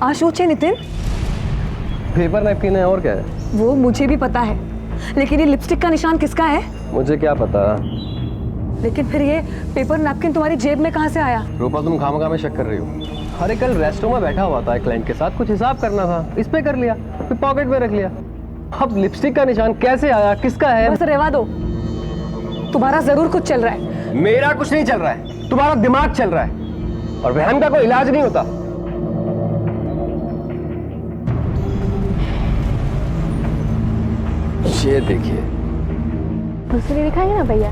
आशूच है Nitin. Paper napkin है और क्या है? वो मुझे भी पता है, लेकिन ये लिपस्टिक का निशान किसका है? मुझे क्या पता। लेकिन फिर ये पेपर नैपकिन तुम्हारी जेब में कहाँ से आया? रूपा तुम खामखा में शक कर रही हो। अरे कल रेस्टोरेंट में बैठा हुआ था एक क्लाइंट के साथ, कुछ हिसाब करना था, इस पे कर लिया, फिर पॉकेट में रख लिया। अब लिपस्टिक का निशान कैसे आया, किसका है? बस रहवा दो, तुम्हारा जरूर कुछ चल रहा है। मेरा कुछ नहीं चल रहा है, तुम्हारा दिमाग चल रहा है, और वहम का कोई इलाज नहीं होता। ये देखिए, दूसरी दिखाएंगे ना भैया।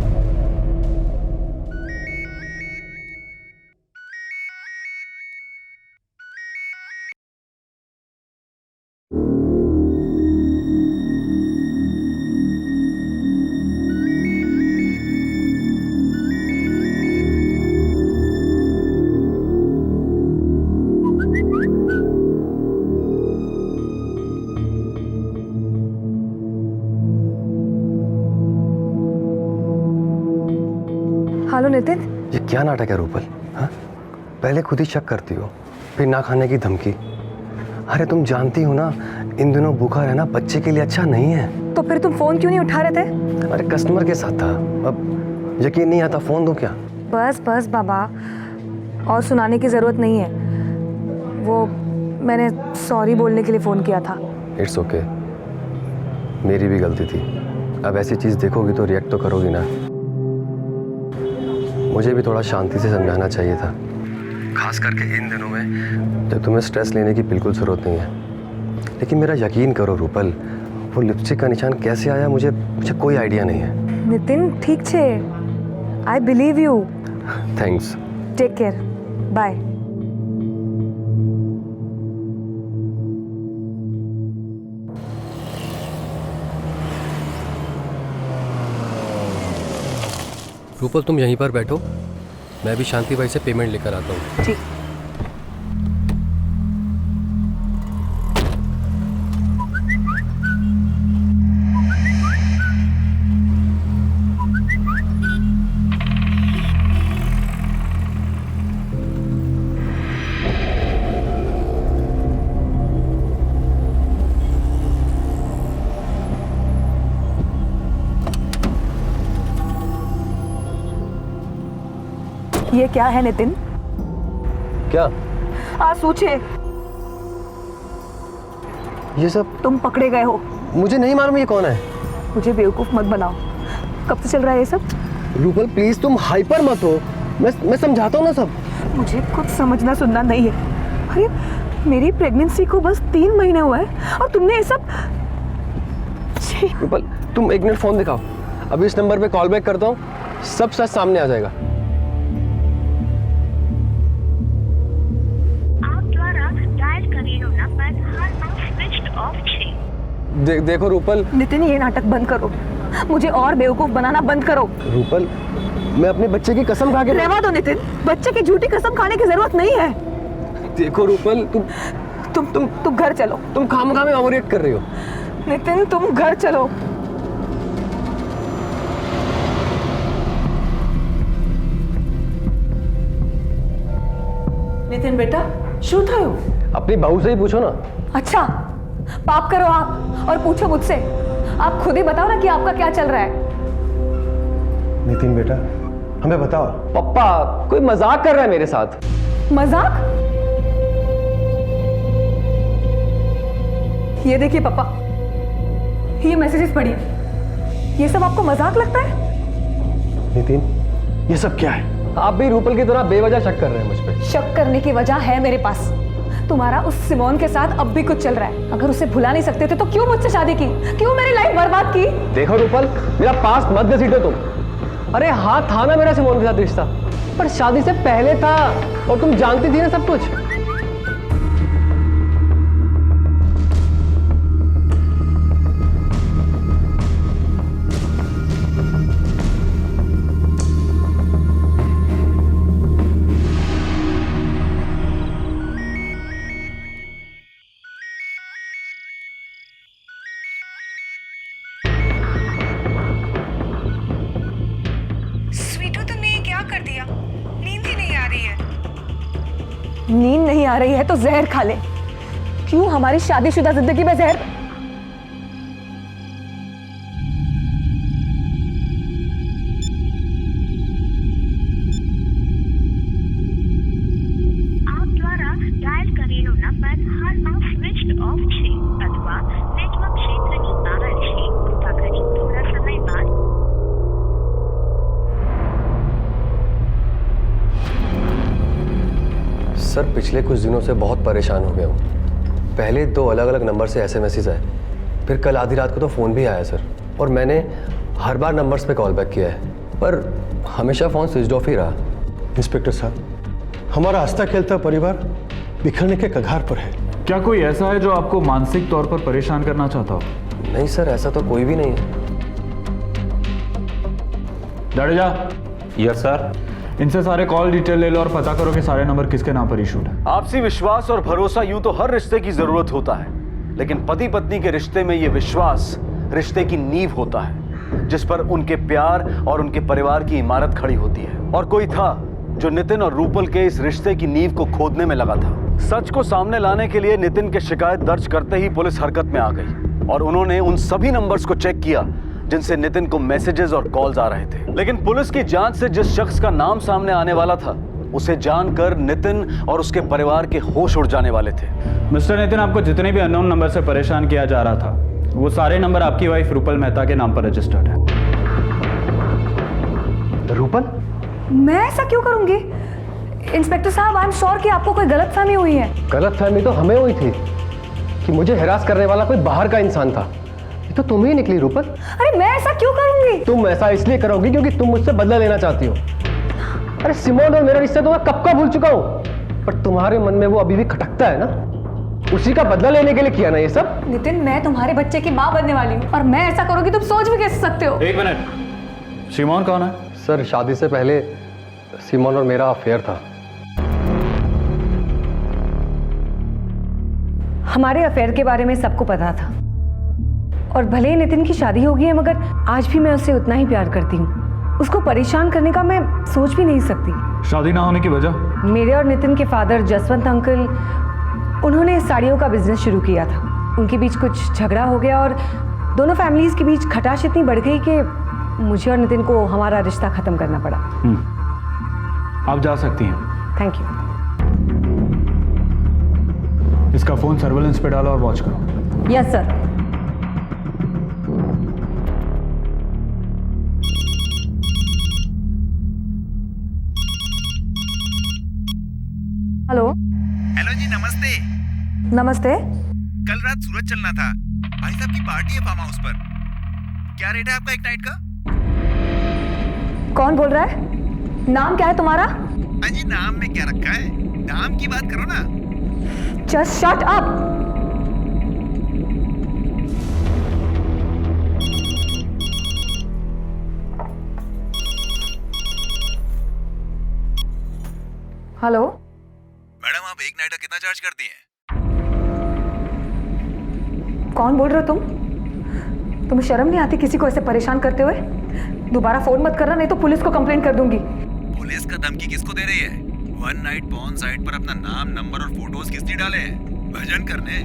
हेलो नितिन। ये क्या नाटक है रूपल? हाँ, पहले खुद ही शक करती हो, फिर ना खाने की धमकी। अरे तुम जानती हो ना, इन दिनों भूखा रहना बच्चे के लिए अच्छा नहीं है। तो फिर तुम फोन क्यों नहीं उठा रहे थे? अरे कस्टमर के साथ था, अब यकीन नहीं आता, फोन दूं क्या? बस बस बाबा, और सुनाने की जरूरत नहीं है। वो मैंने सॉरी बोलने के लिए फोन किया था। इट्स ओके, मेरी भी गलती थी। अब ऐसी चीज देखोगी तो रिएक्ट तो करोगी ना। मुझे भी थोड़ा शांति से समझाना चाहिए था, खास करके इन दिनों में जब तुम्हें स्ट्रेस लेने की बिल्कुल ज़रूरत नहीं है। लेकिन मेरा यकीन करो रूपल, वो लिपस्टिक का निशान कैसे आया मुझे कोई आइडिया नहीं है। नितिन ठीक छे, I believe you. Thanks. Take care, bye. Rupal तुम यहीं पर बैठो, मैं भी शांति भाई से पेमेंट लेकर आता हूँ। ठीक। ये क्या है नितिन? क्या? सोचे ये सब तुम पकड़े गए हो। मुझे नहीं मालूम ये कौन है। मुझे बेवकूफ मत बनाओ। कब से चल रहा है ये सब? रूपल प्लीज तुम हाइपर मत हो, मैं समझाता हूँ ना सब। मुझे कुछ समझना सुनना नहीं है। अरे मेरी प्रेगनेंसी को बस 3 महीने हुआ है और तुमने ये सब। रूपल तुम 1 मिनट फोन दिखाओ, अभी इस नंबर पे कॉल बैक करता हूँ, सब सच सामने आ जाएगा। देखो रूपल। नितिन ये नाटक बंद करो, मुझे और बेवकूफ बनाना बंद करो। रूपल मैं अपने बच्चे की कसम खा के। रहवा दो नितिन, बच्चे की झूठी कसम खाने की जरूरत नहीं है। देखो रूपल तुम घर चलो। तुम खामखा में ओवररिएक्ट कर रही हो। नितिन तुम घर चलो। नितिन बेटा शू था? अपनी बहू से ही पूछो ना। अच्छा पाप करो आप और पूछो मुझसे। आप खुद ही बताओ ना कि आपका क्या चल रहा है। नितिन बेटा हमें बताओ। पप्पा कोई मजाक कर रहा है मेरे साथ। मजाक? ये देखिए पापा, ये मैसेजेस पढ़िए। ये सब आपको मजाक लगता है? नितिन ये सब क्या है? आप भी रूपल की तरह बेवजह शक कर रहे हैं मुझ पे। शक करने की वजह है मेरे पास। तुम्हारा उस सिमोन के साथ अब भी कुछ चल रहा है। अगर उसे भुला नहीं सकते थे तो क्यों मुझसे शादी की? क्यों मेरी लाइफ बर्बाद की? देखो रूपल, मेरा पास्ट मत घसीटो तुम। अरे हाँ था ना मेरा सिमोन के साथ रिश्ता, पर शादी से पहले था, और तुम जानती थी ना सब कुछ। नींद नहीं आ रही है तो जहर खा ले। क्यों हमारी शादीशुदा जिंदगी में जहर? આપ દ્વારા ડાયલ કરેલો નંબર હાલમાં સ્વિચ્ડ ઓફ છે અથવા નેટવર્ક ક્ષેત્રની બહાર છે. કૃપા કરી થોડા સમય બાદ सर पिछले कुछ दिनों से बहुत परेशान हो गया हूँ. पहले 2 अलग अलग नंबर से एसएमएसेस आए, फिर कल आधी रात को तो फ़ोन भी आया सर. और मैंने हर बार नंबर्स पे कॉल बैक किया है, पर हमेशा फ़ोन स्विच ऑफ ही रहा. इंस्पेक्टर साहब, हमारा हंसता खेलता परिवार बिखरने के कगार पर है. क्या कोई ऐसा है जो आपको मानसिक तौर पर परेशान करना चाहता हो? नहीं सर, ऐसा तो कोई भी नहीं है. Jadeja, yes sir. इनसे सारे कॉल डिटेल ले लो और पता करो कि सारे नंबर किसके नाम पर इशूड है. आपसी विश्वास और भरोसा यूं तो हर रिश्ते की जरूरत होता है, लेकिन पति पत्नी के रिश्ते में यह विश्वास रिश्ते की नींव होता है, जिस पर उनके प्यार और उनके परिवार की इमारत खड़ी होती है. और कोई था जो नितिन और रूपल के इस रिश्ते की नींव को खोदने में लगा था. सच को सामने लाने के लिए नितिन की शिकायत दर्ज करते ही पुलिस हरकत में आ गई और उन्होंने उन सभी नंबर्स को चेक किया जिनसे नितिन को मैसेजेस और कॉल्स आ रहे थे. लेकिन पुलिस की जांच से जिस शख्स का नाम सामने आने वाला था, उसे जानकर नितिन और उसके परिवार के होश उड़ जाने वाले थे. मिस्टर नितिन, आपको जितने भी अननोन नंबर से परेशान किया जा रहा था, वो सारे नंबर आपकी वाइफ रूपल मेहता के नाम पर रजिस्टर्ड है. रूपल? मैं ऐसा क्यों करूंगी? इंस्पेक्टर साहब, आई एम श्योर कि आपको कोई गलतफहमी हुई है. गलतफहमी तो हमें हुई थी कि मुझे हिरास करने वाला कोई बाहर का इंसान था. ये तो तुम ही निकली रूपल. अरे मैं ऐसा क्यों करूंगी? तुम ऐसा इसलिए करोगी क्योंकि तुम मुझसे बदला लेना चाहती हो. अरे सिमोन और मेरा रिश्ता तो मैं कब का भूल चुका हूं, पर तुम्हारे मन में वो अभी भी खटकता है ना. उसी का बदला लेने के लिए किया ना ये सब. नितिन, मैं तुम्हारे बच्चे की माँ बनने वाली हूँ और मैं ऐसा करूंगी तुम सोच भी कैसे सकते हो? एक मिनट, शिमोन कौन है? सर, शादी से पहले सिमोन और मेरा अफेयर था. हमारे अफेयर के बारे में सबको पता था और भले ही नितिन की शादी हो गई है, मगर आज भी मैं उससे उतना ही प्यार करती हूँ. उसको परेशान करने का मैं सोच भी नहीं सकती. शादी ना होने की वजह? मेरे और नितिन के फादर जसवंत अंकल, उन्होंने साड़ियों का बिजनेस शुरू किया था. उनके बीच कुछ झगड़ा हो गया और दोनों फैमिलीज के बीच खटाश इतनी बढ़ गई कि मुझे और नितिन को हमारा रिश्ता खत्म करना पड़ा. आप जा सकती हैं. Thank you. इसका फोन सर्वेलेंस पे डालो और वॉच करो. Yes sir. हेलो. हेलो जी, नमस्ते. नमस्ते. कल रात सूरत चलना था. भाई साहब की पार्टी है फार्म हाउस पर. क्या रेट है आपका एक नाइट का? कौन बोल रहा है? नाम क्या है तुम्हारा? अजी, नाम में क्या रखा है? नाम की बात करो ना. Just shut up. Hello. Madam, आप एक नाइट का कितना चार्ज करती हैं? कौन बोल रहे हो तुम? तुम्हें शर्म नहीं आती किसी को ऐसे परेशान करते हुए? दोबारा फोन मत करना, नहीं तो पुलिस को कंप्लेंट कर दूंगी. पुलिस का धमकी किसको दे रही है? वन नाइट पॉर्न साइट पर अपना नाम, नंबर और फोटोज किसने डाले हैं? भजन करने.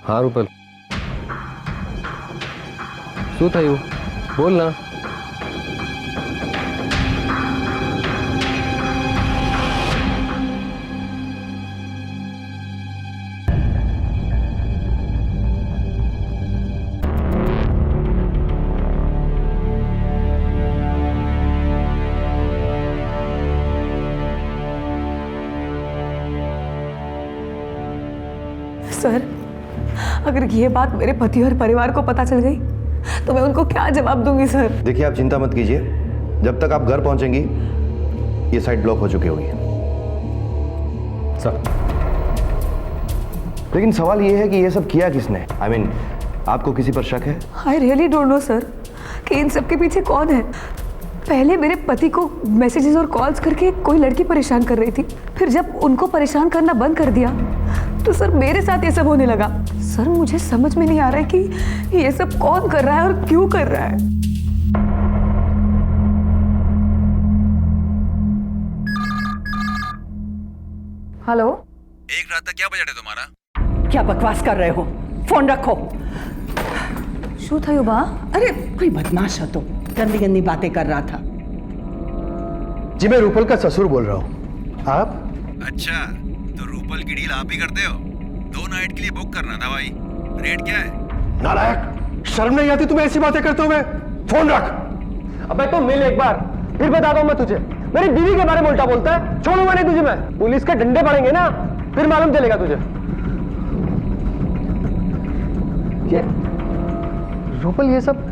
हाँ रूपल, શું થયું? બોલ ના. सर, अगर ये बात मेरे पति और परिवार को पता चल गई तो मैं उनको क्या जवाब दूंगी सर? देखिए, आप चिंता मत कीजिए. जब तक आप घर पहुंचेंगी ये साइट ब्लॉक हो चुकी होगी. सर, लेकिन सवाल ये है कि ये सब किया किसने? आई मीन, आपको किसी पर शक है? I really don't know sir कि इन सब के पीछे कौन है। पहले मेरे पति को मैसेजेस और कॉल्स करके कोई लड़की परेशान कर रही थी, फिर जब उनको परेशान करना बंद कर दिया तो सर मेरे साथ ये सब होने लगा। सर मुझे समझ में नहीं आ रहा है कि ये सब कौन कर रहा है और क्यों कर रहा है। हेलो, एक रात तक क्या बजट है तुम्हारा? क्या बकवास कर रहे हो? फोन रखो। शू था युवा? अरे कोई बदमाश है तो गंदी गंदी बातें कर रहा था। जी मैं रूपल का ससुर बोल रहा हूँ। आप? अच्छा, तो रूपल की डील आप ही करते हो? 2 नाइट के लिए बुक करना था भाई। रेट क्या है? नालायक, शर्म नहीं आती तुम्हें ऐसी बातें करते हुए? फोन रख। अबे तो मिल एक बार, फिर बताता हूँ मैं तुझे। मेरी बीवी के बारे में उल्टा बोलता है, छोड़ूंगा नहीं तुझे मैं। पुलिस के डंडे पड़ेंगे ना, फिर मालूम चलेगा तुझे। ये रूपल ये सब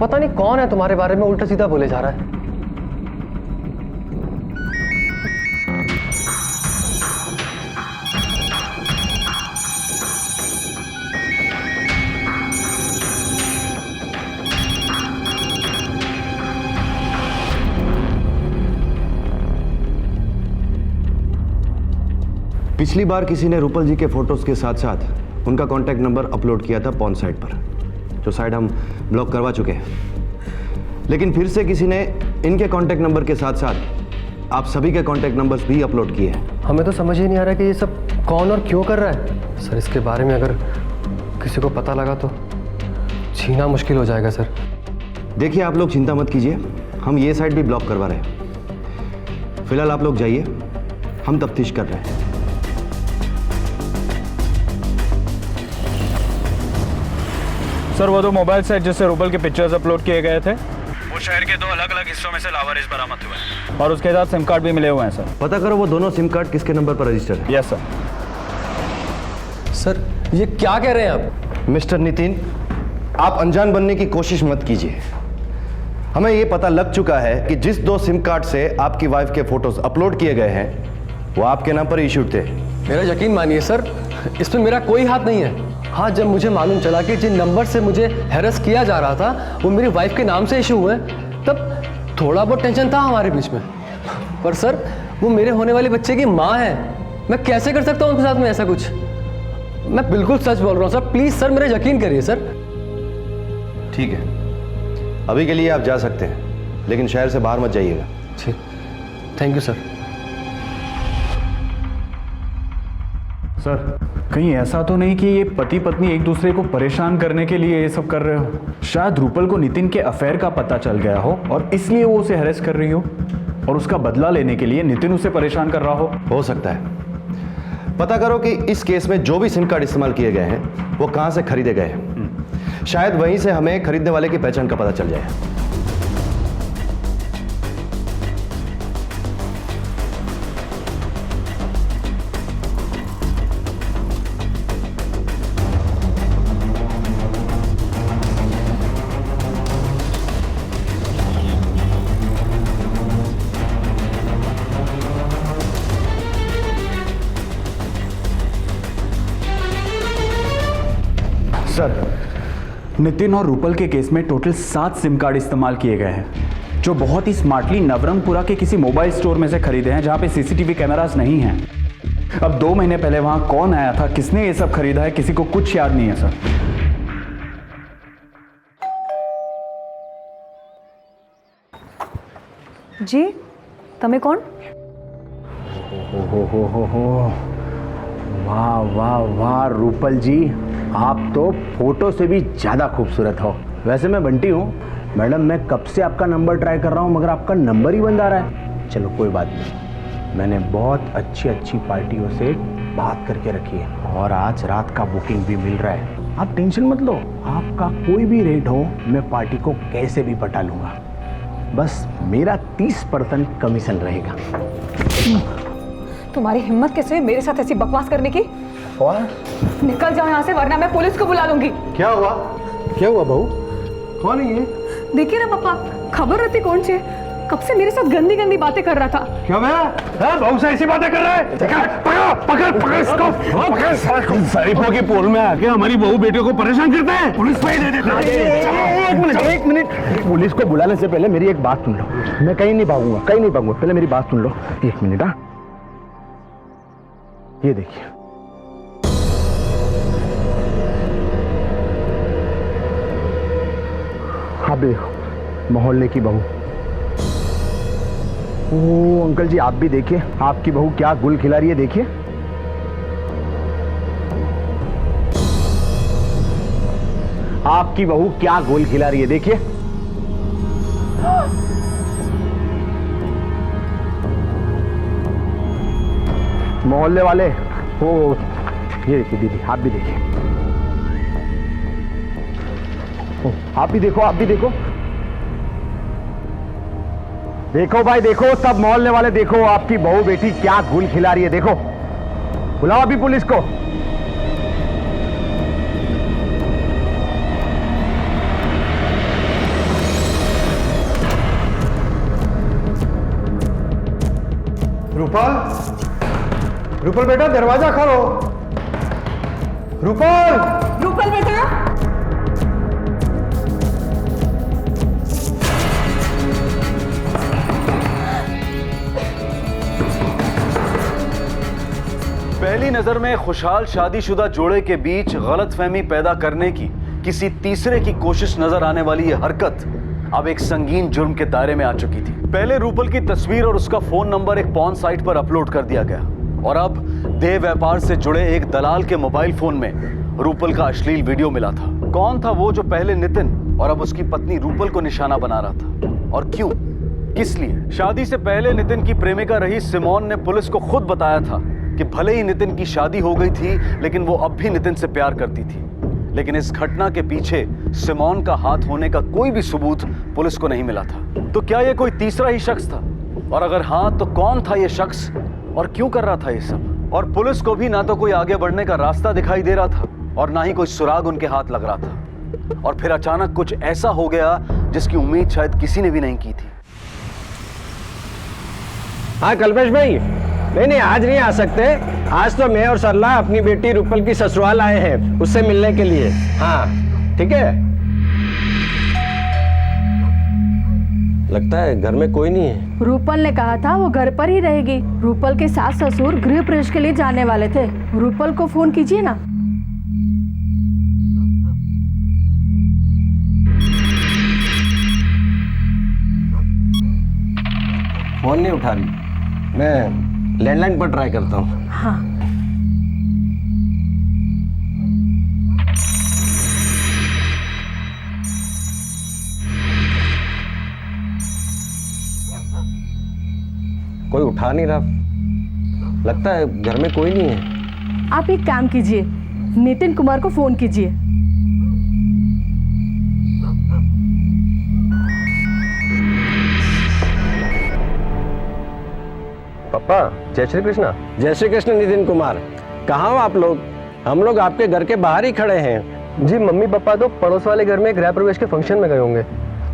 पता नहीं कौन है तुम्हारे बारे में उल्टा सीधा बोले जा रहा है। पिछली बार किसी ने रूपल जी के फोटोज के साथ साथ उनका कॉन्टैक्ट नंबर अपलोड किया था पॉर्न साइट पर, जो साइट हम ब्लॉक करवा चुके हैं। लेकिन फिर से किसी ने इनके कॉन्टैक्ट नंबर के साथ साथ आप सभी के कॉन्टैक्ट नंबर्स भी अपलोड किए हैं। हमें तो समझ ही नहीं आ रहा कि ये सब कौन और क्यों कर रहा है। सर इसके बारे में अगर किसी को पता लगा तो छीना मुश्किल हो जाएगा सर। देखिए आप लोग चिंता मत कीजिए, हम ये साइट भी ब्लॉक करवा रहे हैं। फिलहाल आप लोग जाइए, हम तफ्तीश कर रहे हैं। सर वो 2 मोबाइल सेट जिससे रूपल के पिक्चर्स अपलोड किए गए थे, वो शहर के 2 अलग अलग हिस्सों में से लावारिस बरामद हुए हैं और उसके साथ सिम कार्ड भी मिले हुए हैं सर। पता करो वो दोनों सिम कार्ड किसके नंबर पर रजिस्टर्ड है। Yes sir. सर ये क्या कह रहे हैं आप? मिस्टर नितिन, आप अनजान बनने की कोशिश मत कीजिए। हमें ये पता लग चुका है कि जिस 2 सिम कार्ड से आपकी वाइफ के फोटोज अपलोड किए गए हैं वो आपके नाम पर इशूड थे। मेरा यकीन मानिए सर, इसमें मेरा कोई हाथ नहीं है। हाँ, जब मुझे मालूम चला कि जिन नंबर से मुझे हैरेस किया जा रहा था वो मेरी वाइफ के नाम से इशू हुए, तब थोड़ा बहुत टेंशन था हमारे बीच में। पर सर वो मेरे होने वाले बच्चे की माँ है, मैं कैसे कर सकता हूँ उनके साथ में ऐसा कुछ? मैं बिल्कुल सच बोल रहा हूँ सर, प्लीज सर मेरा यकीन करिए सर। ठीक है, अभी के लिए आप जा सकते हैं, लेकिन शहर से बाहर मत जाइएगा। ठीक, थैंक यू सर। सर कहीं ऐसा तो नहीं कि ये पति पत्नी एक दूसरे को परेशान करने के लिए ये सब कर रहे हो? शायद रूपल को नितिन के अफेयर का पता चल गया हो और इसलिए वो उसे हैरेस कर रही हो और उसका बदला लेने के लिए नितिन उसे परेशान कर रहा हो सकता है। पता करो कि इस केस में जो भी सिम कार्ड इस्तेमाल किए गए हैं वो कहां से खरीदे गए हैं। शायद वहीं से हमें खरीदने वाले की पहचान का पता चल जाए। सर नितिन और रूपल के केस में टोटल 7 सिम कार्ड इस्तेमाल किए गए हैं, जो बहुत ही स्मार्टली नवरंगपुरा के किसी मोबाइल स्टोर में से खरीदे हैं जहां पे सीसीटीवी कैमरास नहीं हैं। अब 2 महीने पहले वहां कौन आया था, किसने ये सब खरीदा है, किसी को कुछ याद नहीं है सर। जी तमे कौन? हो वाह वाह वाह रूपल जी, आप तो फोटो से भी ज़्यादा खूबसूरत हो। वैसे मैं बंटी हूँ मैडम, मैं कब से आपका नंबर ट्राई कर रहा हूँ मगर आपका नंबर ही बंद आ रहा है। चलो कोई बात नहीं, मैंने बहुत अच्छी अच्छी पार्टियों से बात करके रखी है और आज रात का बुकिंग भी मिल रहा है। आप टेंशन मत लो, आपका कोई भी रेट हो मैं पार्टी को कैसे भी पटा लूँगा, बस मेरा 30% कमीशन रहेगा। तुम्हारी हिम्मत कैसे हुई मेरे साथ ऐसी बकवास करने की? निकल जाओ यहाँ से वरना मैं पुलिस को बुला दूंगी। क्या हुआ? क्या हुआ बहू? कौन है ये? देखिए ना पापा, खबर रहती कौन छे कब से मेरे साथ गंदी गंदी बातें कर रहा था। क्या मैं बहू से ऐसी बातें कर रहा है? पकड़ इसको। शरीफों की पोल में आके हमारी बहू बेटियों को परेशान करते हैं। पुलिस पे ही दे देते हैं। एक मिनट पुलिस को बुलाने से पहले मेरी एक बात सुन लो। मैं कहीं नहीं भागूंगा, पहले मेरी बात सुन लो। एक मिनट। हाँ, ये देखिए, आप देखो, मोहल्ले की बहू। ओ अंकल जी, आप भी देखिए, आपकी बहू क्या गुल खिला रही है, देखिए। आपकी बहू क्या गोल खिला रही है, देखिए। मोहल्ले वाले, ओ ये देखिए दीदी, आप भी देखिए। आप भी देखो। देखो भाई, देखो, सब मोहल्ले वाले देखो, आपकी बहू बेटी क्या गुल खिला रही है, देखो। बुलाओ अभी पुलिस को। रूपल बेटा, दरवाजा खोलो। रूपल बेटा। पहली नजर में खुशहाल शादीशुदा जोड़े के बीच गलतफहमी पैदा करने की किसी तीसरे की कोशिश नजर आने वाली यह हरकत अब एक संगीन जुर्म के दायरे में आ चुकी थी। पहले रूपल की तस्वीर और उसका फोन नंबर एक पॉर्न साइट पर अपलोड कर दिया गया और अब देह व्यापार से जुड़े एक दलाल के मोबाइल फोन में रूपल का अश्लील वीडियो मिला था। कौन था वो जो पहले नितिन और अब उसकी पत्नी रूपल को निशाना बना रहा था, और क्यों, किस लिए? शादी से पहले नितिन की प्रेमिका रही सिमोन ने पुलिस को खुद बताया था कि भले ही नितिन की शादी हो गई थी, लेकिन वो अब भी नितिन से प्यार करती थी। लेकिन इस घटना के पीछे सिमोन का हाथ होने का कोई भी सबूत पुलिस को नहीं मिला था। तो क्या यह कोई तीसरा ही शख्स था? और अगर हाँ, तो कौन था यह शख्स और क्यों कर रहा था ये सब? और पुलिस को भी ना तो कोई आगे बढ़ने का रास्ता दिखाई दे रहा था और ना ही कोई सुराग उनके हाथ लग रहा था। और फिर अचानक कुछ ऐसा हो गया जिसकी उम्मीद शायद किसी ने भी नहीं की थी। हाँ कल्पेश भाई, नहीं आज नहीं आ सकते। आज तो मैं और सरला अपनी बेटी रूपल की ससुराल आए हैं उससे मिलने के लिए। हाँ ठीक है। लगता है घर में कोई नहीं है। रूपल ने कहा था वो घर पर ही रहेगी। रूपल के सास ससुर गृह प्रवेश के लिए जाने वाले थे। रूपल को फोन कीजिए ना। फोन नहीं उठा रही, मैं लैंडलाइन पर ट्राई करता हूँ। हाँ कोई उठा नहीं रहा, लगता है घर में कोई नहीं है। आप एक काम कीजिए, नितिन कुमार को फोन कीजिए। पापा, जय श्री कृष्णा। जय श्री कृष्ण नितिन कुमार, कहाँ हो आप लोग? हम लोग आपके घर के बाहर ही खड़े हैं। जी मम्मी पापा तो पड़ोस वाले घर में गृह प्रवेश के फंक्शन में गए होंगे,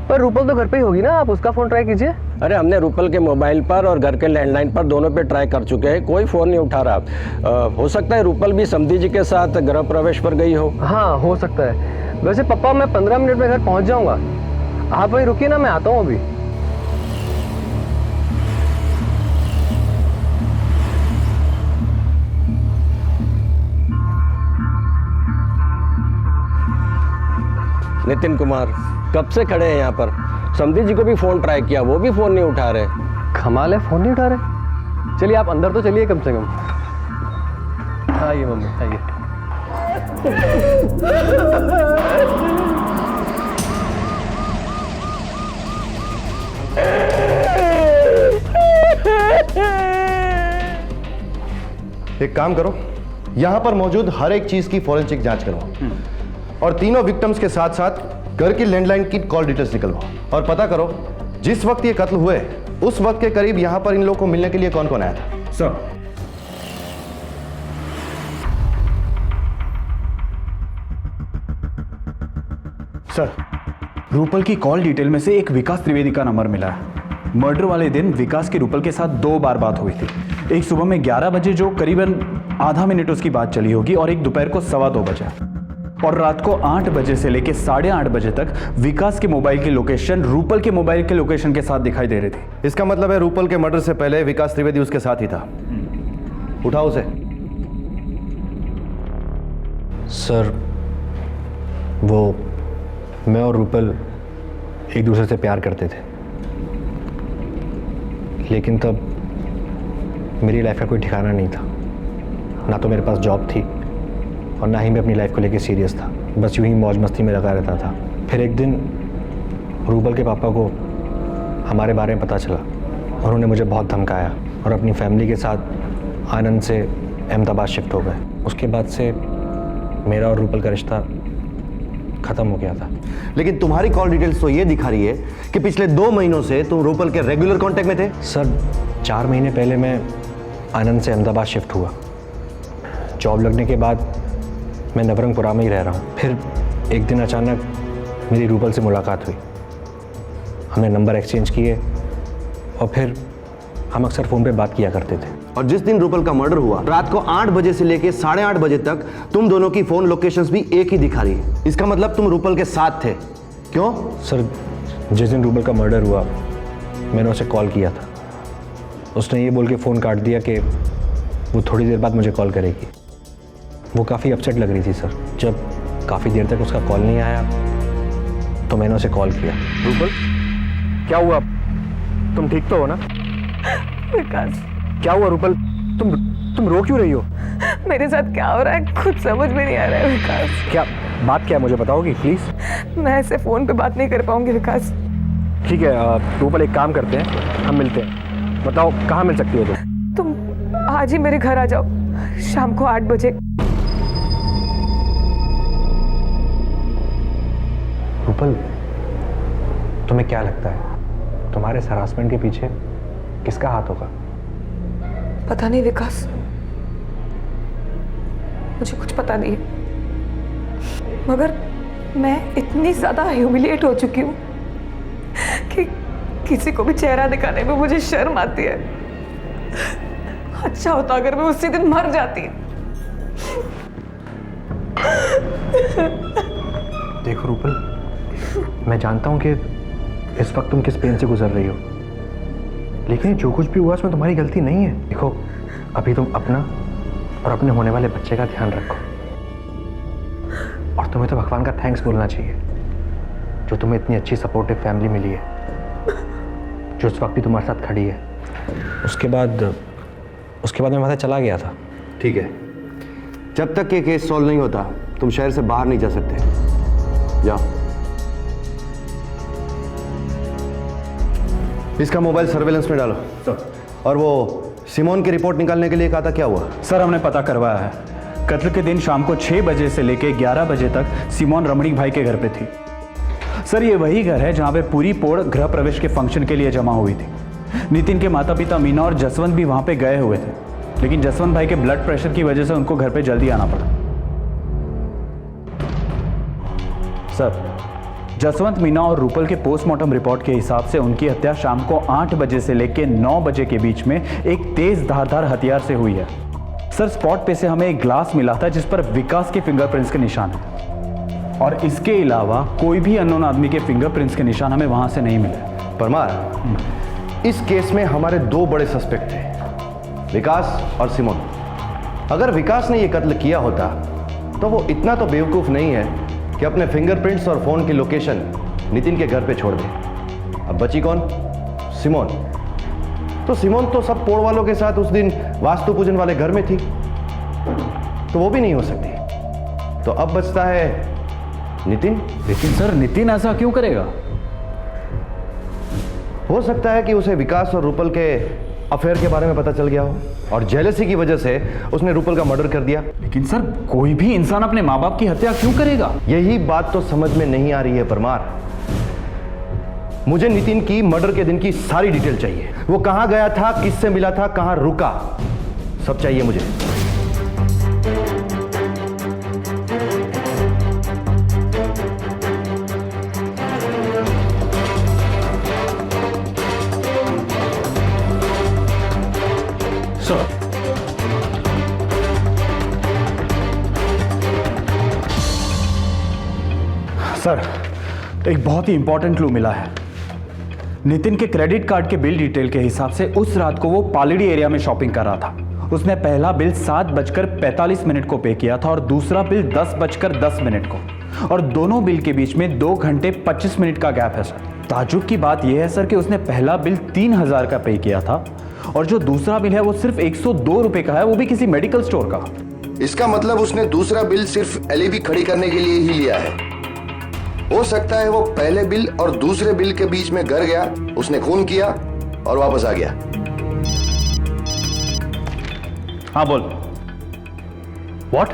पर रूपल तो घर पे ही होगी ना, आप उसका फोन ट्राई कीजिए। अरे हमने रूपल के मोबाइल पर और घर के लैंडलाइन पर दोनों पे ट्राई कर चुके हैं, कोई फोन नहीं उठा रहा। हो सकता है रूपल भी समधी जी के साथ गृह प्रवेश पर गई हो। हाँ हो सकता है। वैसे पापा मैं 15 मिनट में घर पहुंच जाऊंगा, आप वहीं रुकिए ना, मैं आता हूँ अभी। नितिन कुमार कब से खड़े हैं यहाँ पर, समधी जी को भी फोन ट्राई किया, वो भी फोन नहीं उठा रहे। कमाल है, फोन नहीं उठा रहे। चलिए आप अंदर तो चलिए कम से कम। आइए मम्मी आइए। एक काम करो, यहाँ पर मौजूद हर एक चीज की फॉरेंसिक जांच करवाओ और तीनों विक्टिम्स के साथ साथ घर की लैंडलाइन की कॉल डिटेल्स निकलवाओ और पता करो जिस वक्त ये कत्ल हुए उस वक्त के करीब यहाँ पर इन लोगों को मिलने के लिए कौन कौन आया था। सर, रूपल की कॉल डिटेल में से एक विकास त्रिवेदी का नंबर मिला है। मर्डर वाले दिन विकास की रूपल के साथ 2 बार बात हुई थी। एक सुबह में 11 बजे जो करीबन आधा मिनट उसकी बात चली होगी, और एक दोपहर को 2:15 बजे, और रात को 8 बजे से लेकर 8:30 बजे तक विकास के मोबाइल की लोकेशन रूपल के मोबाइल के लोकेशन के साथ दिखाई दे रही थी। इसका मतलब है रूपल के मर्डर से पहले विकास त्रिवेदी उसके साथ ही था। उठाओ उसे। सर, वो मैं और रूपल एक दूसरे से प्यार करते थे, लेकिन तब मेरी लाइफ का कोई ठिकाना नहीं था। ना तो मेरे पास जॉब थी और ना ही मैं अपनी लाइफ को लेकर सीरियस था। बस यूं ही मौज मस्ती में लगा रहता था। फिर एक दिन रूपल के पापा को हमारे बारे में पता चला। उन्होंने मुझे बहुत धमकाया और अपनी फैमिली के साथ आनंद से अहमदाबाद शिफ्ट हो गए। उसके बाद से मेरा और रूपल का रिश्ता ख़त्म हो गया था। लेकिन तुम्हारी कॉल डिटेल्स तो ये दिखा रही है कि पिछले 2 महीनों से तुम रूपल के रेगुलर कांटेक्ट में थे। सर, 4 महीने पहले मैं आनंद से अहमदाबाद शिफ्ट हुआ। जॉब लगने के बाद मैं नवरंगपुरा में ही रह रहा हूँ। फिर एक दिन अचानक मेरी रूपल से मुलाकात हुई। हमने नंबर एक्सचेंज किए और फिर हम अक्सर फ़ोन पे बात किया करते थे। और जिस दिन रूपल का मर्डर हुआ, रात को 8 बजे से लेके 8:30 बजे तक तुम दोनों की फ़ोन लोकेशंस भी एक ही दिखा रही है। इसका मतलब तुम रूपल के साथ थे। क्यों? सर, जिस दिन रूपल का मर्डर हुआ मैंने उसे कॉल किया था। उसने ये बोल के फ़ोन काट दिया कि वो थोड़ी देर बाद मुझे कॉल करेगी। वो काफ़ी अपसेट लग रही थी सर। जब काफ़ी देर तक उसका कॉल नहीं आया तो मैंने उसे कॉल किया। रूपल, क्या हुआ? तुम ठीक तो हो ना? विकास, क्या हुआ रूपल? तुम रो क्यों रही हो? मेरे साथ क्या हो रहा है खुद समझ में नहीं आ रहा है विकास। क्या बात क्या है, मुझे बताओगी प्लीज? मैं ऐसे फ़ोन पे बात नहीं कर पाऊंगी विकास। ठीक है रूपल, एक काम करते हैं, हम मिलते हैं। बताओ कहाँ मिल सकती हो तुम आज ही मेरे घर आ जाओ, शाम को 8 बजे। रूपल, तुम्हें क्या लगता है तुम्हारे इस हरासमेंट के पीछे किसका हाथ होगा? पता नहीं विकास, मुझे कुछ पता नहीं है, मगर मैं इतनी ज़्यादा ह्यूमिलिएट हो चुकी हूँ कि किसी को भी चेहरा दिखाने में मुझे शर्म आती है। अच्छा होता अगर मैं उसी दिन मर जाती। देखो रूपल, मैं जानता हूँ कि इस वक्त तुम किस पेन से गुजर रही हो, लेकिन जो कुछ भी हुआ उसमें तुम्हारी गलती नहीं है। देखो, अभी तुम अपना और अपने होने वाले बच्चे का ध्यान रखो, और तुम्हें तो भगवान का थैंक्स बोलना चाहिए जो तुम्हें इतनी अच्छी सपोर्टिव फैमिली मिली है, जो इस वक्त भी तुम्हारे साथ खड़ी है। उसके बाद मैं वहाँ से चला गया था। ठीक है, जब तक ये केस सॉल्व नहीं होता तुम शहर से बाहर नहीं जा सकते। जाओ। इसका मोबाइल सर्वेलेंस में डालो। और वो सिमोन की रिपोर्ट निकालने के लिए कहा था, क्या हुआ? सर, हमने पता करवाया है। कत्ल के दिन शाम को 6 बजे से लेकर 11 बजे तक सिमोन रमणीक भाई के घर पे थी। सर, ये वही घर है जहाँ पे पूरी पोड़ गृह प्रवेश के फंक्शन के लिए जमा हुई थी। नितिन के माता पिता मीना और जसवंत भी वहाँ पे गए हुए थे, लेकिन जसवंत भाई के ब्लड प्रेशर की वजह से उनको घर पे जल्दी आना पड़ा। सर, जसवंत, मीना और रूपल के पोस्टमार्टम रिपोर्ट के हिसाब से उनकी हत्या शाम को 8 बजे से लेकर 9 बजे के बीच में एक तेज धारदार हथियार से हुई है। सर, स्पॉट पे से हमें एक ग्लास मिला था जिस पर विकास के फिंगरप्रिंट्स के निशान है, और इसके अलावा कोई भी अननोन आदमी के फिंगरप्रिंट्स के निशान हमें वहां से नहीं मिले। परमार, इस केस में हमारे 2 बड़े सस्पेक्ट थे, विकास और सिमोन। अगर विकास ने यह कत्ल किया होता तो वो इतना तो बेवकूफ नहीं है कि अपने फिंगरप्रिंट्स और फोन की लोकेशन नितिन के घर पे छोड़ दे। अब बची कौन? सिमोन। तो सिमोन तो सब पोड़ वालों के साथ उस दिन वास्तु पूजन वाले घर में थी, तो वो भी नहीं हो सकती। तो अब बचता है नितिन। लेकिन सर, नितिन ऐसा क्यों करेगा? हो सकता है कि उसे विकास और रूपल के अफेयर के बारे में पता चल गया हो और जेलसी की वजह से उसने रूपल का मर्डर कर दिया। लेकिन सर, कोई भी इंसान अपने माँ बाप की हत्या क्यों करेगा? यही बात तो समझ में नहीं आ रही है परमार। मुझे नितिन की मर्डर के दिन की सारी डिटेल चाहिए। वो कहां गया था, किससे मिला था, कहां रुका, सब चाहिए मुझे। सर, एक बहुत ही इंपॉर्टेंट क्लू मिला है। नितिन के क्रेडिट कार्ड के बिल डिटेल के हिसाब से उस रात को वो पालड़ी एरिया में शॉपिंग कर रहा था। उसने पहला बिल 7:45 को पे किया था और दूसरा बिल 10:10 को, और दोनों बिल के बीच में 2 घंटे 25 मिनट का गैप है सर। ताजुब की बात यह है सर कि उसने पहला बिल 3000 का पे किया था और जो दूसरा बिल है वो सिर्फ 102 रुपए का है, वो भी किसी मेडिकल स्टोर का। इसका मतलब उसने दूसरा बिल सिर्फ एलईडी खड़ी करने के लिए ही लिया है। हो सकता है वो पहले बिल और दूसरे बिल के बीच में घर गया, उसने खून किया और वापस आ गया। हाँ बोल। व्हाट?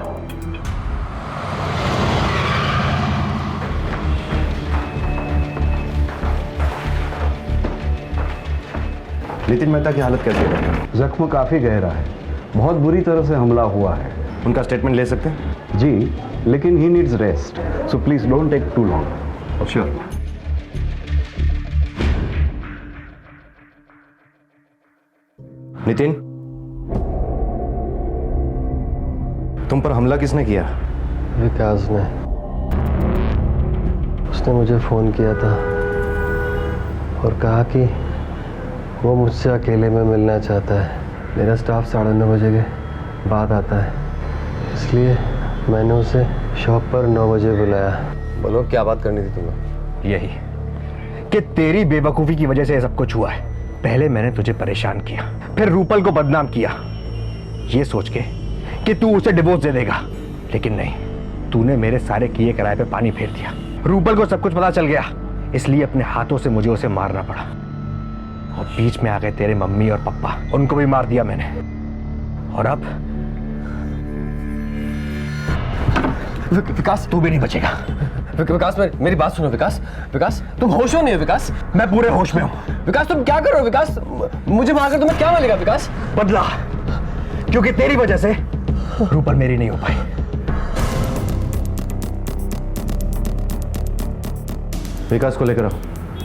नितिन मेहता की हालत कैसी है? जख्म काफी गहरा है, बहुत बुरी तरह से हमला हुआ है। उनका स्टेटमेंट ले सकते हैं? जी, लेकिन he needs rest, so please don't take too long. Sure. Nitin, तुम पर हमला किसने किया? विकास ने। उसने मुझे फ़ोन किया था और कहा कि वो मुझसे अकेले में मिलना चाहता है। मेरा स्टाफ 9:30 बजे के बाद आता है, इसलिए मैंने उसे शॉप पर 9 बजे बुलाया। बोलो क्या बात करनी थी तुम्हें? यही कि तेरी बेवकूफ़ी की वजह से ये सब कुछ हुआ है। पहले मैंने तुझे परेशान किया, फिर रूपल को बदनाम किया, ये सोच के कि तू उसे डिवोर्स दे देगा, लेकिन नहीं, तूने मेरे सारे किए कराए पे पानी फेर दिया। रूपल को सब कुछ पता चल गया, इसलिए अपने हाथों से मुझे उसे मारना पड़ा। और बीच में आ गए तेरे मम्मी और पापा, उनको भी मार दिया मैंने। और अब विकास तू भी नहीं बचेगा। विकास मेरी बात सुनो। विकास तुम होश में नहीं हो? विकास मैं पूरे होश में हूं। विकास तुम क्या कर रहे हो? विकास मुझे मारकर तुम्हें क्या मिलेगा? विकास बदला, क्योंकि तेरी वजह से रूपल मेरी नहीं हो पाई। विकास को लेकर आओ।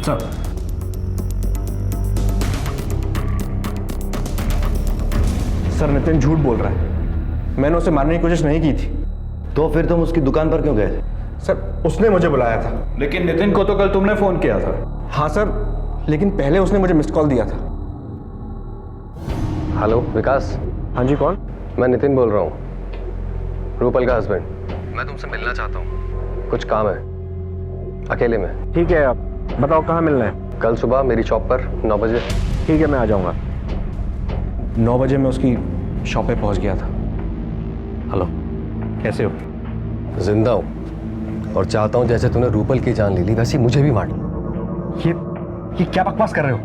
सर, सर नितिन झूठ बोल रहा है, मैंने उसे मारने की कोशिश नहीं की थी। तो फिर तुम उसकी दुकान पर क्यों गए थे? सर उसने मुझे बुलाया था। लेकिन नितिन को तो कल तुमने फोन किया था। हाँ सर, लेकिन पहले उसने मुझे मिस्ड कॉल दिया था। हेलो विकास। हाँ जी, कौन? मैं नितिन बोल रहा हूँ, रूपल का हस्बैंड। मैं तुमसे मिलना चाहता हूँ, कुछ काम है, अकेले में। ठीक है, आप बताओ कहाँ मिलना है? कल सुबह मेरी शॉप पर 9 बजे। ठीक है, मैं आ जाऊँगा। 9 बजे मैं उसकी शॉप पे पहुँच गया था। हेलो, कैसे हो? जिंदा हूँ और चाहता हूँ जैसे तूने रूपल की जान ले ली वैसे मुझे भी मार लो। ये क्या बकवास कर रहे हो?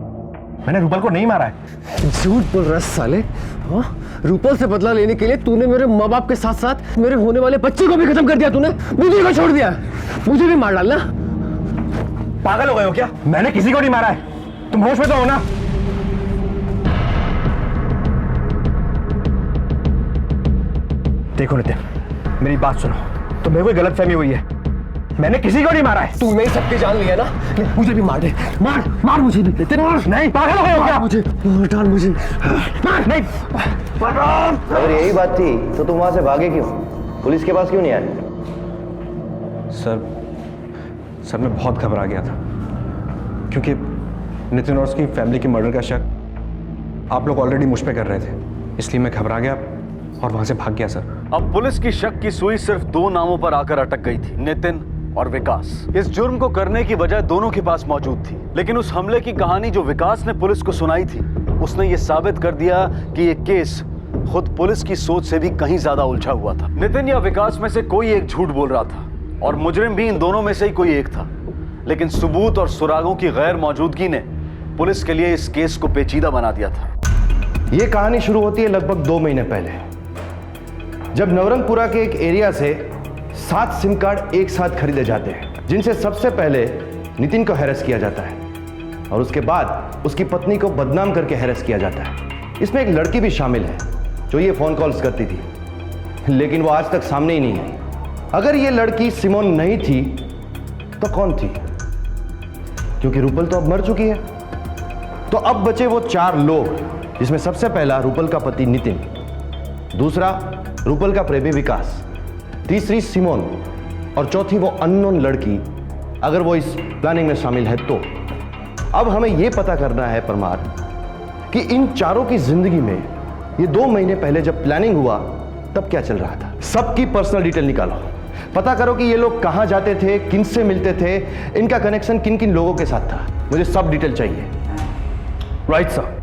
मैंने रूपल को नहीं मारा है। झूठ बोल रहा है साले। हाँ? रूपल से बदला लेने के लिए तूने मेरे माँ बाप के साथ साथ मेरे होने वाले बच्चे को भी खत्म कर दिया। तूने मुझे को छोड़ दिया, मुझे भी मार डालना। पागल हो गए हो क्या? मैंने किसी को नहीं मारा है, तुम होश में तो हो ना? देखो नितिन, मेरी बात सुनो, तुम्हें कोई गलतफहमी हुई है, मैंने किसी को नहीं मारा है। तू मेरी सबकी जान लिया ना, मुझे भी मार दे। मार मुझे भी। नहीं, पागल हो गए हो क्या? मुझे डाल, मुझे मार। नहीं, अगर यही बात थी तो तुम वहां से भागे क्यों? पुलिस के पास क्यों नहीं आए? सर मैं बहुत घबरा गया था, क्योंकि नितिन और उसकी फैमिली की मर्डर का शक आप लोग ऑलरेडी मुझ पे कर रहे थे, इसलिए मैं घबरा गया और वहां से भाग गया सर। अब पुलिस की शक की सुई सिर्फ 2 नामों पर आकर अटक गई थी, नितिन और विकास। इस जुर्म को करने की वजह दोनों के पास मौजूद थी, लेकिन उस हमले की कहानी जो विकास ने पुलिस को सुनाई थी, उसने ये साबित कर दिया कि ये केस खुद पुलिस की सोच से भी कहीं ज्यादा उलझा हुआ था। नितिन या विकास में से कोई एक झूठ बोल रहा था और मुजरिम भी इन दोनों में से ही कोई एक था, लेकिन सबूत और सुरागों की गैर मौजूदगी ने पुलिस के लिए इस केस को पेचीदा बना दिया था। यह कहानी शुरू होती है लगभग 2 महीने पहले, जब नवरंगपुरा के एक एरिया से 7 सिम कार्ड एक साथ खरीदे जाते हैं, जिनसे सबसे पहले नितिन को हैरेस किया जाता है और उसके बाद उसकी पत्नी को बदनाम करके हैरेस किया जाता है। इसमें एक लड़की भी शामिल है जो ये फोन कॉल्स करती थी, लेकिन वो आज तक सामने ही नहीं आई। अगर ये लड़की सिमोन नहीं थी तो कौन थी? क्योंकि रूपल तो अब मर चुकी है। तो अब बचे वो 4 लोग, जिसमें सबसे पहला रूपल का पति नितिन, दूसरा रूपल का प्रेमी विकास, तीसरी सिमोन और चौथी वो अननोन लड़की अगर वो इस प्लानिंग में शामिल है तो। अब हमें यह पता करना है परमार कि इन चारों की जिंदगी में ये 2 महीने पहले जब प्लानिंग हुआ तब क्या चल रहा था। सबकी पर्सनल डिटेल निकालो, पता करो कि ये लोग कहां जाते थे, किन से मिलते थे, इनका कनेक्शन किन किन लोगों के साथ था। मुझे सब डिटेल चाहिए। Right sir.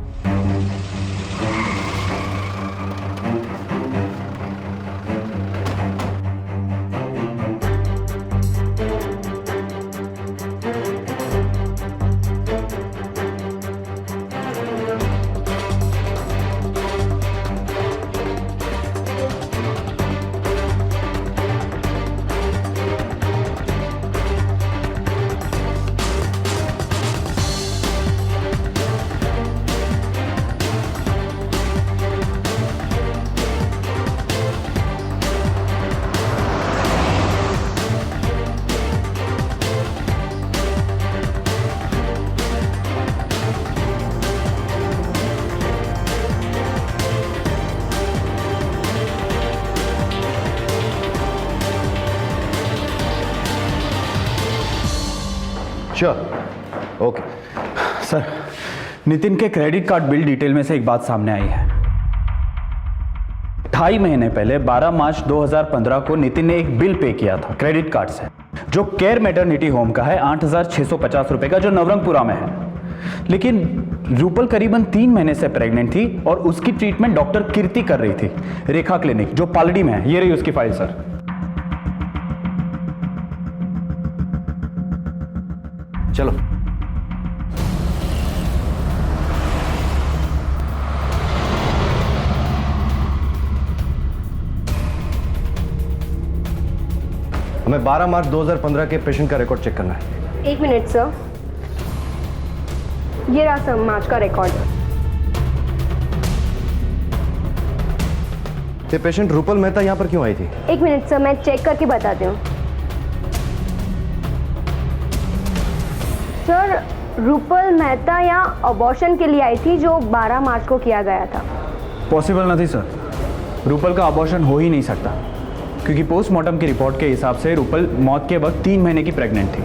Sure, okay. Sir, Nitin के क्रेडिट कार्ड बिल डिटेल में से एक बात सामने आई है। 2.5 महीने पहले 12 मार्च 2015 को नितिन ने एक बिल पे किया था क्रेडिट कार्ड से, जो केयर मैटरनिटी होम का है 8,650 रुपए का, जो नवरंगपुरा में है। लेकिन रूपल करीबन 3 महीने से प्रेग्नेंट थी और उसकी ट्रीटमेंट डॉक्टर कीर्ति कर रही थी, रेखा क्लिनिक, जो पालड़ी में है। ये रही उसकी फाइल सर। चलो। हमें 12 मार्च 2015 के पेशेंट का रिकॉर्ड चेक करना है। 1 मिनट सर, ये रहा सर मार्च का रिकॉर्ड। ये पेशेंट रूपल मेहता यहाँ पर क्यों आई थी? 1 मिनट सर, मैं चेक करके बताती हूँ। सर, रूपल मेहता यहाँ अबॉर्शन के लिए आई थी, जो 12 मार्च को किया गया था। पॉसिबल नहीं सर, रूपल का अबॉर्शन हो ही नहीं सकता, क्योंकि पोस्टमार्टम की रिपोर्ट के हिसाब से रूपल मौत के वक्त 3 महीने की प्रेग्नेंट थी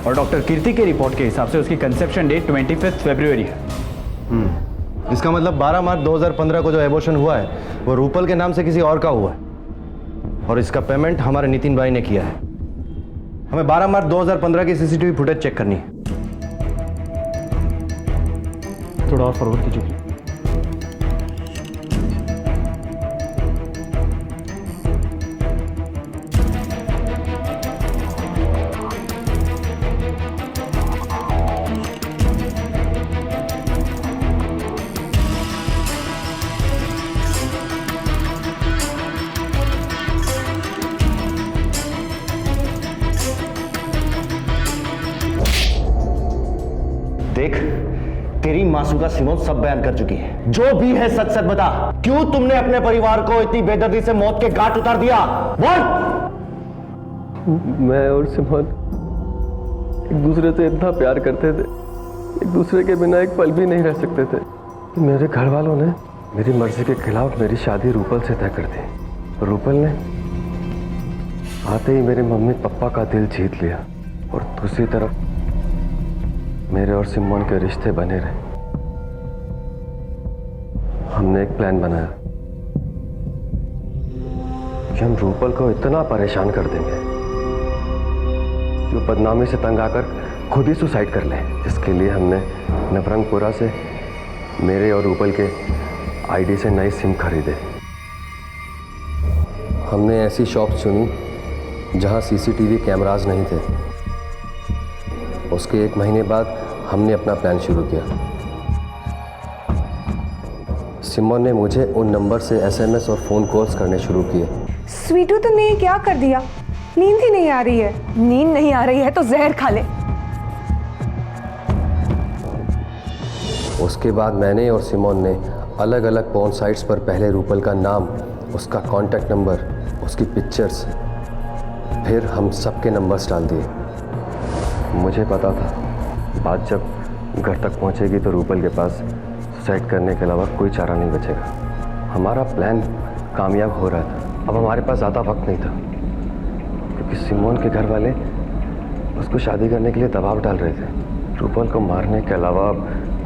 और डॉक्टर कीर्ति के रिपोर्ट के हिसाब से उसकी कंसेप्शन डेट 25 फरवरी है। इसका मतलब 12 मार्च 2015 को जो एबॉर्शन हुआ है वो रूपल के नाम से किसी और का हुआ है और इसका पेमेंट हमारे नितिन भाई ने किया है। हमें 12 मार्च 2015 की सीसीटीवी फुटेज चेक करनी है। थोड़ा और फॉरवर्ड कीजिए। देख, तेरी मासूका सिमोन सब बयान कर चुकी है। जो भी है सच सच बता, क्यों तुमने अपने परिवार को इतनी बेदर्दी से मौत के घाट उतार दिया? बोल। मैं और सिमोन एक दूसरे से इतना प्यार करते थे, एक दूसरे के बिना एक पल भी नहीं रह सकते थे। मेरे घर वालों ने मेरी मर्जी के खिलाफ मेरी शादी रूपल से तय कर दी। रूपल ने आते ही मेरे मम्मी पापा का दिल जीत लिया और दूसरी तरफ मेरे और सिमोन के रिश्ते बने रहे। हमने एक प्लान बनाया कि हम रूपल को इतना परेशान कर देंगे जो बदनामी से तंग आकर खुद ही सुसाइड कर ले, जिसके लिए हमने नवरंगपुरा से मेरे और रूपल के आईडी से नई सिम खरीदे। हमने ऐसी शॉप चुनी जहां सीसीटीवी कैमरास नहीं थे। उसके 1 महीने बाद हमने अपना प्लान शुरू किया। सिमोन ने मुझे उन नंबर से एसएमएस और फ़ोन कॉल्स करने शुरू किए। स्वीटू, तुमने ये क्या कर दिया? नींद ही नहीं आ रही है। नींद नहीं आ रही है तो जहर खा ले। उसके बाद मैंने और सिमोन ने अलग अलग पॉर्न साइट्स पर पहले रूपल का नाम, उसका कॉन्टैक्ट नंबर, उसकी पिक्चर्स, फिर हम सबके नंबर्स डाल दिए। मुझे पता था बात जब घर तक पहुंचेगी तो रूपल के पास सुसाइड करने के अलावा कोई चारा नहीं बचेगा। हमारा प्लान कामयाब हो रहा था। अब हमारे पास ज़्यादा वक्त नहीं था, क्योंकि सिमोन के घर वाले उसको शादी करने के लिए दबाव डाल रहे थे। रूपल को मारने के अलावा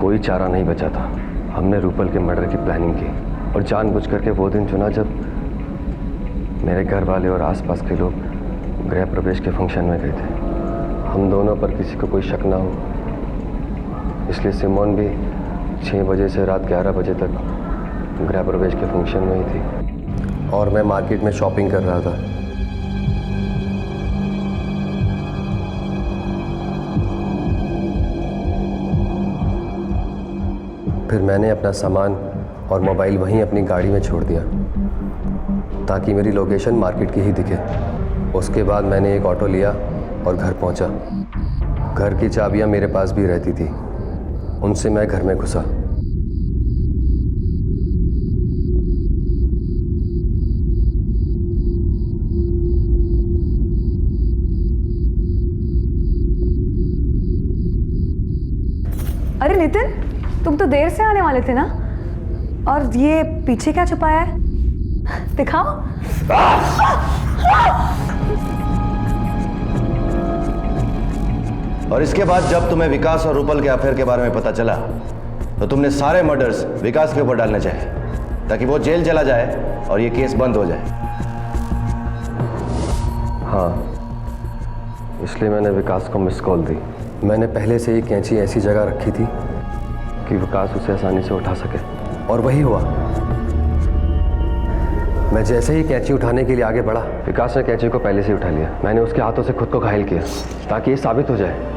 कोई चारा नहीं बचा था। हमने रूपल के मर्डर की प्लानिंग की और जानबूझ करके वो दिन चुना जब मेरे घर वाले और आसपास के लोग गृह प्रवेश के फंक्शन में गए थे। हम दोनों पर किसी को कोई शक ना हो, इसलिए सिमोन भी 6 बजे से रात 11 बजे तक गृह प्रवेश के फंक्शन में ही थी और मैं मार्केट में शॉपिंग कर रहा था। फिर मैंने अपना सामान और मोबाइल वहीं अपनी गाड़ी में छोड़ दिया ताकि मेरी लोकेशन मार्केट की ही दिखे। उसके बाद मैंने एक ऑटो लिया और घर पहुंचा। घर की चाबियां मेरे पास भी रहती थी, उनसे मैं घर में घुसा। अरे नितिन, तुम तो देर से आने वाले थे ना? और ये पीछे क्या छुपाया है? दिखाओ। और इसके बाद जब तुम्हें विकास और रूपल के अफेयर के बारे में पता चला तो तुमने सारे मर्डर्स विकास के ऊपर डालने चाहे ताकि वो जेल चला जाए और ये केस बंद हो जाए। हाँ, इसलिए मैंने विकास को मिस कॉल दी। मैंने पहले से ही कैंची ऐसी जगह रखी थी कि विकास उसे आसानी से उठा सके, और वही हुआ। मैं जैसे ही कैंची उठाने के लिए आगे बढ़ा, विकास ने कैंची को पहले से ही उठा लिया। मैंने उसके हाथों से खुद को घायल किया ताकि ये साबित हो जाए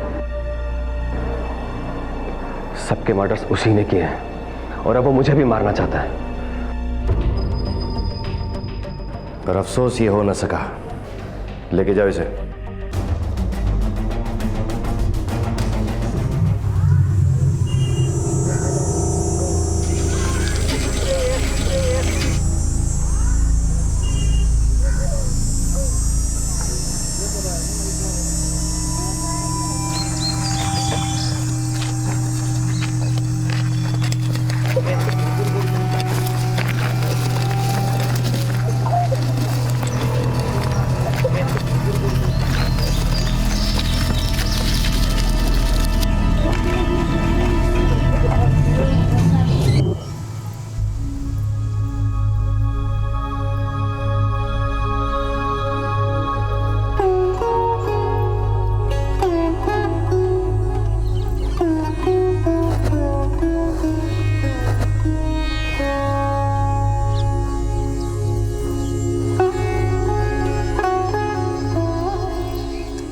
सबके मर्डर्स उसी ने किए हैं और अब वो मुझे भी मारना चाहता है। पर अफसोस ये हो न सका। लेके जाओ इसे।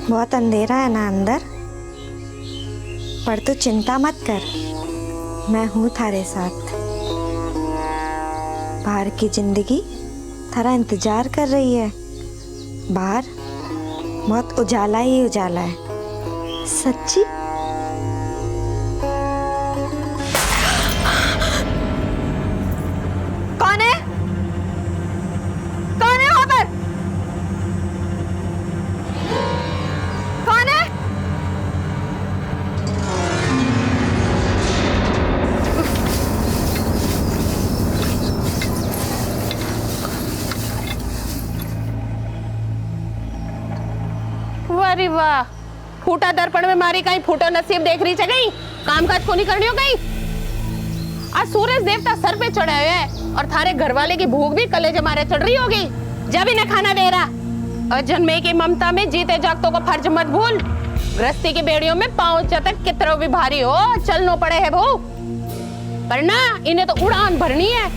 बहुत अंधेरा है ना अंदर, पर तू चिंता मत कर, मैं हूँ थारे साथ। बाहर की जिंदगी थारा इंतजार कर रही है। बाहर बहुत उजाला ही उजाला है। सच्ची? कौन है? कौन है वहां पर? कौन है? वाह रे वाह, फूटा दर्पण में मारी कहीं फूटो नसीब देख रही गई, काम काज को नहीं करनी हो गई। आज सूरज देवता सर पे चढ़े हुए हैं और थारे घर वाले की भूख भी कलेजे मारे चढ़ रही होगी जब इन्हें खाना दे रहा। और जन्मे की ममता में जीते जागतों को फर्ज मत भूल। गृहस्थी की बेड़ियों में पांव चतक कितरो भी भारी हो, चलनो पड़े है वो। पर ना, इन्हें तो उड़ान भरनी है,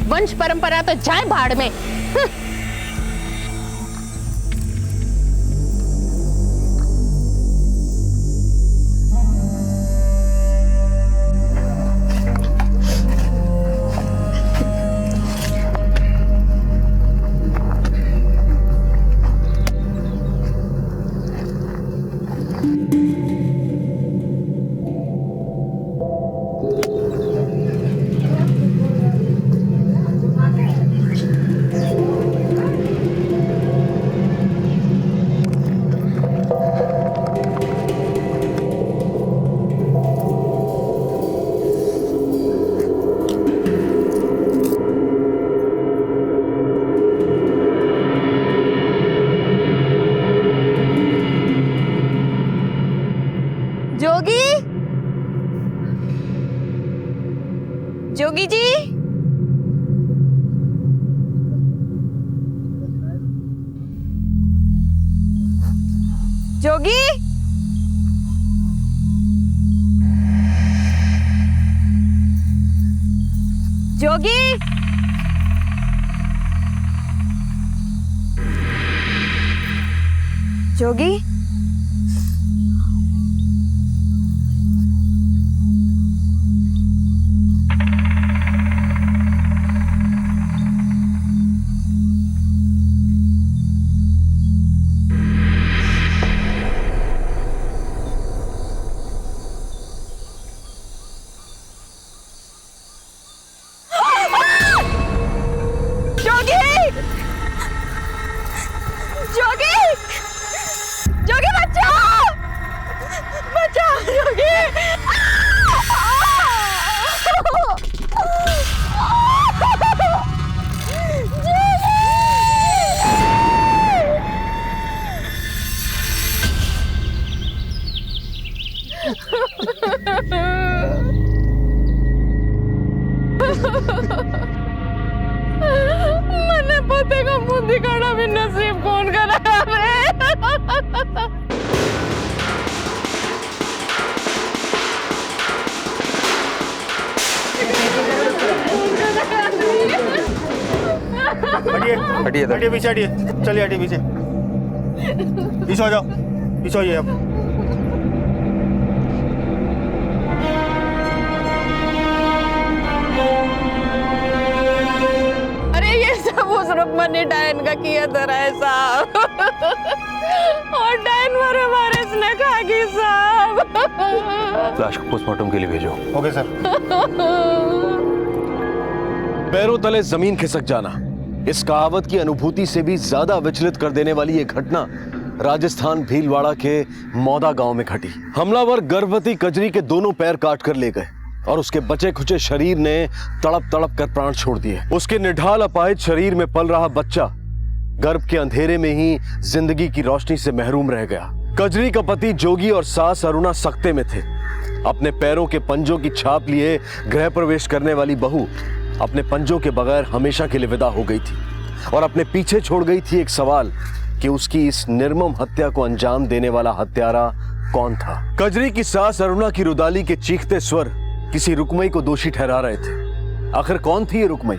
वंश परंपरा तो जाए भाड़ में। जोगी जी, जोगी, जोगी, जोगी, जोगी, बचाओ! बचाओ जोगी! मैंने पते का मुंह दिखाना भी नसीब कौन करा रे। हटिए हटिए पीछे हटिए, चलिए हटिए पीछे, पीछे हो जाओ, पीछे होइए आप। अरे ये सब उस रुक्मणी डायन का किया धरा है साहब, और डायन मारे मारे इसने कहा कि साहब लाश को पोस्टमार्टम के लिए भेजो। Okay sir. पैरों तले जमीन खिसक जाना, इस कहावत की अनुभूति से भी ज्यादा विचलित कर देने वाली ये घटना राजस्थान भीलवाड़ा के मौदा गांव में घटी। हमलावर गर्भवती कजरी के दोनों पैर काट कर ले गए और उसके बचे खुचे शरीर ने तड़प तड़प कर प्राण छोड़ दिए। उसके निढाल अपाहिज शरीर में पल रहा बच्चा गर्भ के अंधेरे में ही जिंदगी की रोशनी से महरूम रह गया। कजरी का पति जोगी और सास अरुणा सख्ते में थे। अपने पैरों के पंजों की छाप लिए गृह प्रवेश करने वाली बहू अपने पंजों के बगैर हमेशा के लिए विदा हो गई थी और अपने पीछे छोड़ गई थी एक सवाल कि उसकी इस निर्मम हत्या को अंजाम देने वाला हत्यारा कौन था। कजरी की सास अरुणा की रुदाली के चीखते स्वर किसी रुकमई को दोषी ठहरा रहे थे। आखिर कौन थी ये रुकमई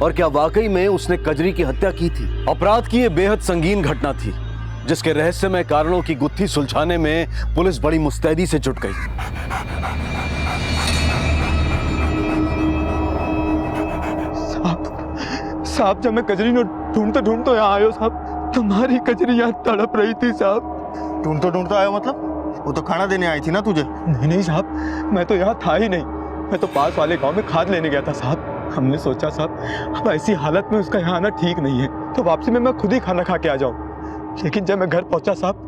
और क्या वाकई में उसने कजरी की हत्या की थी? अपराध की ये बेहद संगीन घटना थी जिसके रहस्यमय कारणों की गुत्थी सुलझाने में पुलिस बड़ी मुस्तैदी से जुट गई। साहब जब मैं कजरी ने ढूंढते यहाँ आयो साहब, तुम्हारी कजरी यहाँ तड़प रही थी साहब। ढूंढते आयो मतलब? वो तो खाना देने आई थी ना तुझे? नहीं साहब, मैं तो यहाँ था ही नहीं, मैं तो पास वाले गांव में खाद लेने गया था साहब। हमने सोचा साहब अब ऐसी हालत में उसका यहाँ आना ठीक नहीं है, तो वापसी में मैं खुद ही खाना खा के आ जाऊँ। लेकिन जब मैं घर पहुंचा साहब,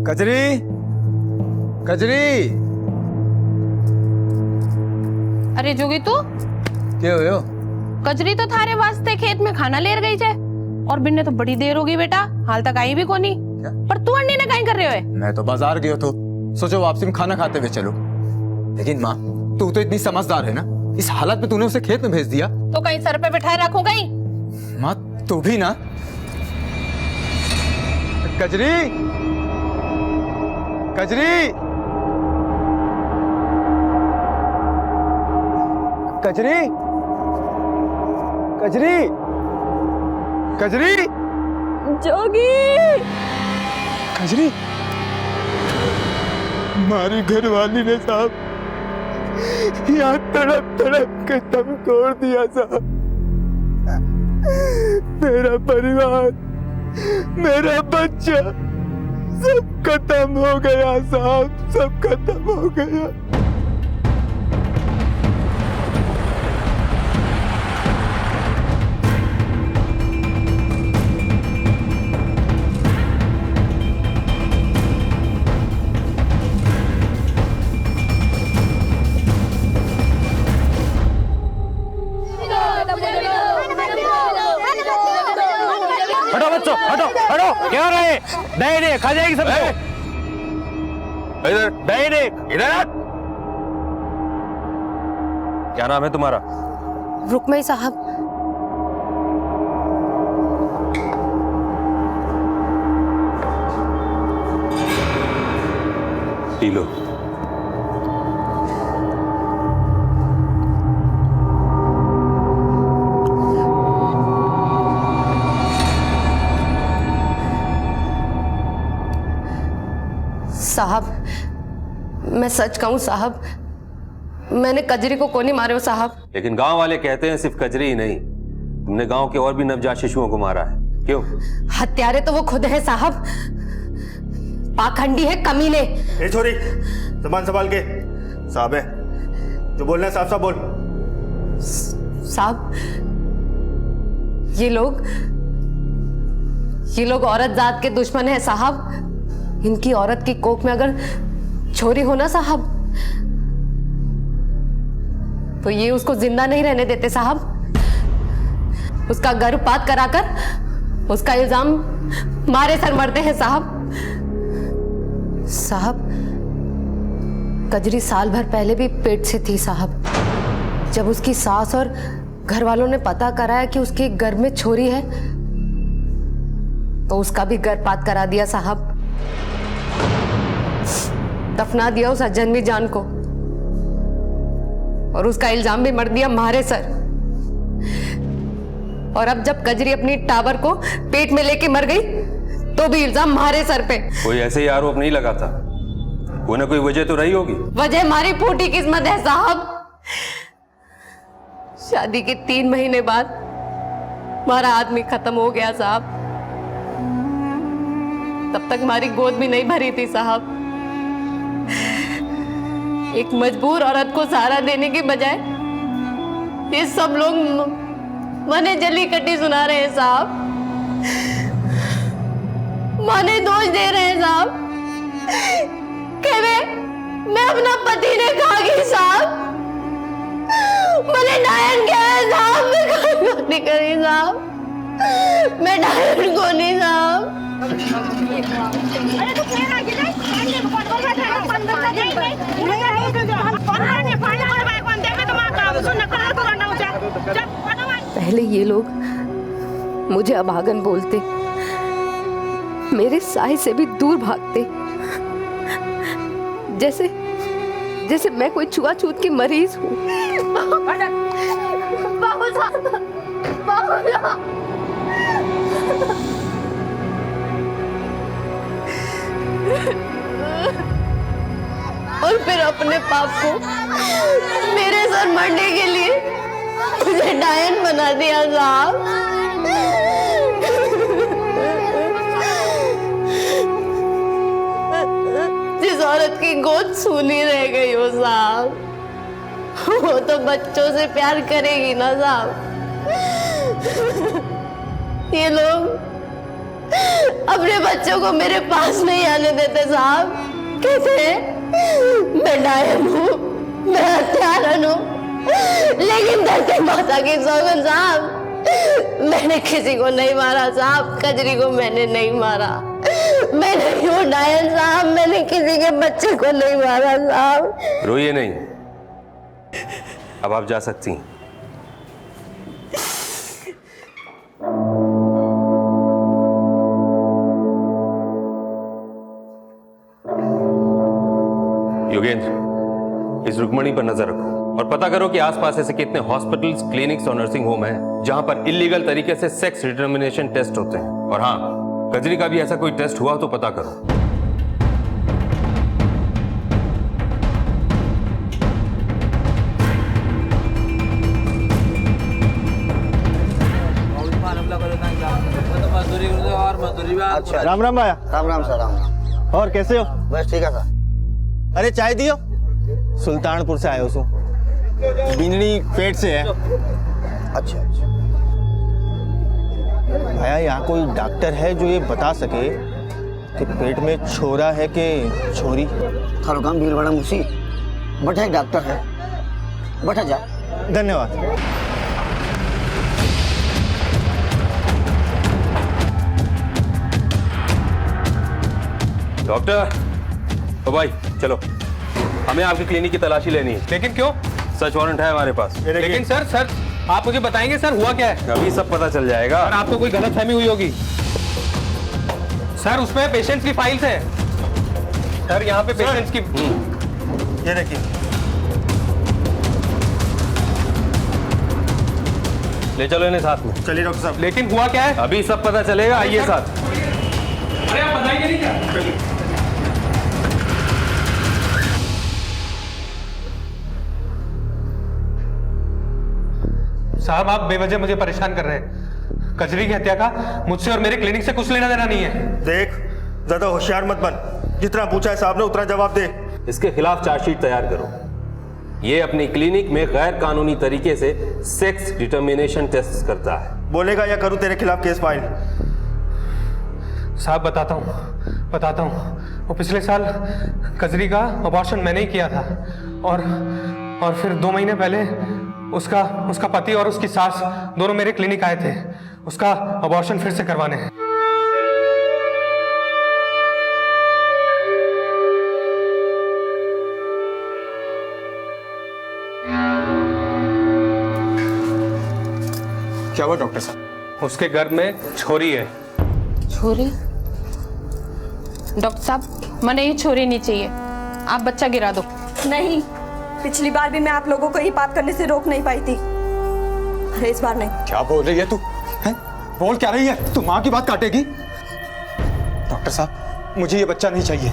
कजरी, कजरी। अरे जोगी तू क्या हो? कजरी तो थारे वास्ते खेत में खाना लेर गई है और बिन्ने तो बड़ी देर होगी बेटा, हाल तक आई भी कोनी। पर तू अन्नी ने कहीं कर रहे हो? मैं तो बाजार गयो तो सोचो वापसी में खाना खाते हुए चलो। लेकिन माँ तू तो इतनी समझदार है ना, इस हालत में तूने उसे खेत में भेज दिया तो कहीं सर पे बिठाए रखूं कहीं? माँ तू भी ना। कजरी, कजरी, कजरी, कजरी, कजरी, जोगी, कजरी, हमारी घरवाली ने साहब यहाँ तड़प तड़प के दम तोड़ दिया साहब। मेरा परिवार, मेरा बच्चा सब खत्म हो गया साहब, सब खत्म हो गया। कहाँ गए? दही दे, खा जाएगी सबको। इधर दही दे, इधर। क्या नाम है तुम्हारा? रुकमई साहब। P low. साहब, मैं सच कहूं साहब, मैंने कजरी को कोनी मारे हो साहब। लेकिन गांव वाले कहते हैं सिर्फ कजरी ही नहीं, तुमने गांव के और भी नवजात शिशुओं को मारा है। क्यों? हत्यारे तो वो खुद है साहब, पाखंडी है, कमीने। ए छोरी, जबान संभाल के। साहब है, जो बोलना है साफ साफ बोल। साहब, ये लोग औरत जात के दुश्मन है साहब। इनकी औरत की कोख में अगर छोरी हो ना साहब, तो ये उसको जिंदा नहीं रहने देते साहब। उसका गर्भपात कराकर उसका इल्जाम मारे सर मरते हैं साहब। साहब, कजरी साल भर पहले भी पेट से थी साहब। जब उसकी सास और घर वालों ने पता कराया कि उसके गर्भ में छोरी है, तो उसका भी गर्भपात करा दिया साहब। दफना दिया उस अजन्मी जान को, और उसका इल्जाम भी मर दिया मारे सर। और अब जब कजरी अपनी टावर को पेट में लेके मर गई, तो भी इल्जाम मारे सर पे। कोई ऐसे ही आरोप नहीं लगा था, कोई ना कोई वजह तो रही होगी। वजह हमारी फूटी किस्मत है साहब। शादी के 3 महीने बाद हमारा आदमी खत्म हो गया साहब। तब तक हमारी गोद भी नहीं भरी थी साहब। एक मजबूर औरत को सहारा देने के बजाय ये सब लोग मने जली कट्टी सुना रहे हैं साहब। माने दोष दे रहे हैं साहब कि मैं अपना पति ने खा गई साहब। मैंने डायन किया है साहब, मैं नहीं करी साहब, मैं डायन को नहीं साहब। पहले ये लोग मुझे अभागन बोलते, मेरे साय से भी दूर भागते, जैसे मैं कोई छुआछूत की मरीज हूँ। और फिर अपने पाप को मेरे सर मरने के लिए मुझे डायन बना दिया साहब। जिस औरत की गोद सूनी रह गई हो साहब, वो तो बच्चों से प्यार करेगी ना साहब। ये लोग अपने बच्चों को मेरे पास नहीं आने देते साहब। कहते मैं डायन हूँ, मैं हत्यारन हूँ, लेकिन धरती माता की सौगंध साहब, मैंने किसी को नहीं मारा साहब। कजरी को मैंने नहीं मारा, मैं नहीं हूँ डायन साहब, मैंने किसी के बच्चे को नहीं मारा साहब। रोइए नहीं, अब आप जा सकती हैं। योगेंद्र, इस रुक्मणी पर नजर रखो और पता करो कि आसपास ऐसे कितने हॉस्पिटल्स, क्लिनिक्स और नर्सिंग होम हैं जहां पर इलीगल तरीके से सेक्स डिटर्मिनेशन टेस्ट होते हैं। और हाँ, कजरी का भी ऐसा कोई टेस्ट हुआ तो पता करो। अच्छा, राम राम भाया। राम राम सर। राम राम। और कैसे हो? बस ठीक है सर। अरे चाय दियो। सुल्तानपुर से आए हो। बिंदनी पेट से है। अच्छा अच्छा। भाया, यहाँ कोई डॉक्टर है जो ये बता सके कि पेट में छोरा है कि छोरी? थारो काम भीड़ बड़ा मुसी, बट एक डॉक्टर है, बैठा जा। धन्यवाद। डॉक्टर, ओ भाई चलो, हमें आपकी क्लिनिक की तलाशी लेनी है। लेकिन क्यों? सर्च वारंट है हमारे पास। लेकिन सर आप मुझे बताएंगे सर हुआ क्या है? अभी सब पता चल जाएगा। सर आपको कोई गलतफहमी हुई होगी। सर उसमें पेशेंट्स की फाइल्स है। सर यहाँ पे पेशेंट्स की, ये देखिए। ले चलो इन्हें साथ में। चलिए डॉक्टर साहब। लेकिन हुआ क्या है? अभी सब पता चलेगा, आइए साथ। अरे आप बताएंगे नहीं क्या? साहब आप बेवजह मुझे परेशान कर रहे हैं। कजरी की हत्या का मुझसे और मेरे क्लिनिक से कुछ लेना देना नहीं है। देख, ज्यादा होशियार मत बन। जितना पूछा है साहब ने उतना जवाब दे। इसके खिलाफ चार्जशीट तैयार करो। ये अपनी क्लिनिक में गैर कानूनी तरीके से सेक्स डिटर्मिनेशन टेस्ट करता है। बोलेगा या करूं तेरे खिलाफ केस फाइल? साहब बताता हूँ। वो पिछले साल कजरी का अबॉर्शन मैंने ही किया था और फिर 2 महीने पहले उसका पति और उसकी सास दोनों मेरे क्लिनिक आए थे उसका अबॉर्शन फिर से करवाने। क्या हुआ डॉक्टर साहब? उसके गर्भ में छोरी है। छोरी? डॉक्टर साहब मैंने ये छोरी नहीं चाहिए, आप बच्चा गिरा दो। नहीं, पिछली बार भी मैं आप लोगों को ये बात करने से रोक नहीं पाई थी, अरे इस बार नहीं। क्या बोल रही है तू? बोल क्या रही है? तू माँ की बात काटेगी? डॉक्टर साहब मुझे ये बच्चा नहीं चाहिए।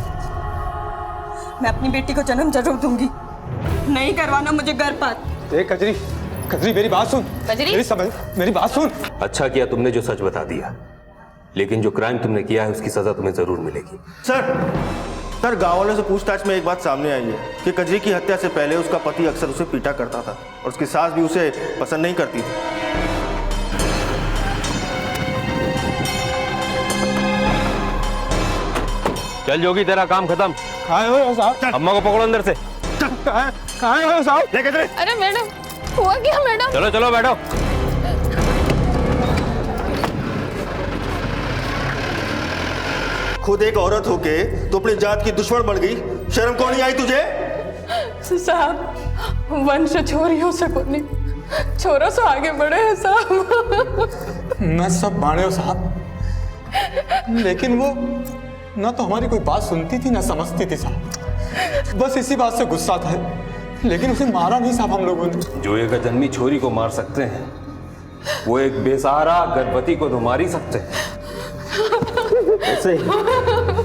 मैं अपनी बेटी को जन्म जरूर दूंगी, नहीं करवाना मुझे गर्भपात। ए कजरी मेरी बात सुन। कजरी? मेरी बात सुन। अच्छा किया तुमने जो सच बता दिया, लेकिन जो क्राइम तुमने किया है उसकी सजा तुम्हें जरूर मिलेगी। सर गाँव वालों से पूछताछ में एक बात सामने आई है कि कजरी की हत्या से पहले उसका पति अक्सर उसे पीटा करता था और उसकी सास भी उसे पसंद नहीं करती थी। चल जोगी, तेरा काम खत्म। कहाँ हो साहब? अम्मा को पकड़ो अंदर से। कहाँ हो साहब? लेके चले। अरे मैडम, हुआ क्या मैडम? चलो चलो बैठो। खुद एक औरत होके तो अपनी जात की दुश्मन बन गई, शर्म कौन नहीं आई तुझे? साहब वंश छोरियों से को नहीं, छोरों से आगे बढ़े हैं साहब। मैं सब माने हो साहब, लेकिन वो ना तो हमारी कोई बात सुनती थी ना समझती थी साहब। बस इसी बात से गुस्सा था, लेकिन उसे मारा नहीं साहब हम लोगों ने। जो एक अजन्मी छोरी को मार सकते हैं वो एक बेसहारा गर्भवती को तो मार ही सकते हैं।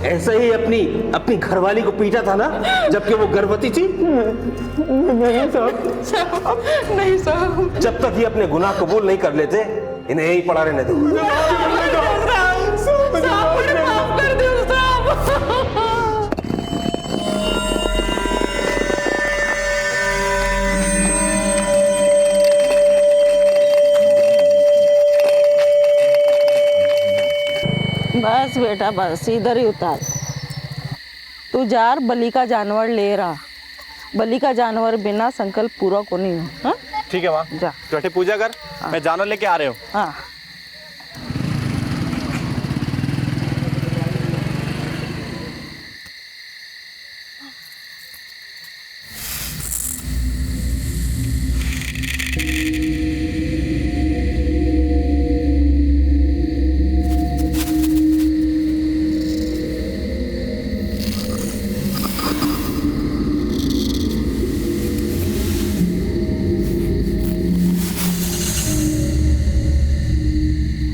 ऐसे ही अपनी घरवाली को पीटा था ना जबकि वो गर्भवती थी? नहीं साहब, नहीं साहब। जब तक ये अपने गुनाह कबूल नहीं कर लेते इन्हें यही पड़ा रहने दो। बस बेटा बस इधर ही उतार। तू जार बलि का जानवर ले रहा, बलि का जानवर बिना संकल्प पूरा को नहीं हो। ठीक है माँ, जा बैठे पूजा कर। मैं जानवर लेके आ रहे हूँ। हाँ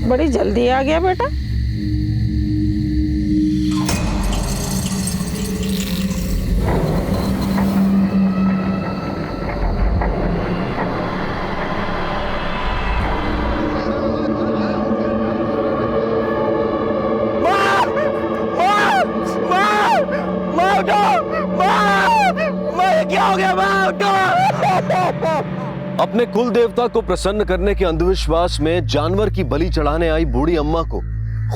बड़ी जल्दी आ गया बेटा। क्या हो गया? अपने कुल देवता को प्रसन्न करने के अंधविश्वास में जानवर की बलि चढ़ाने आई बूढ़ी अम्मा को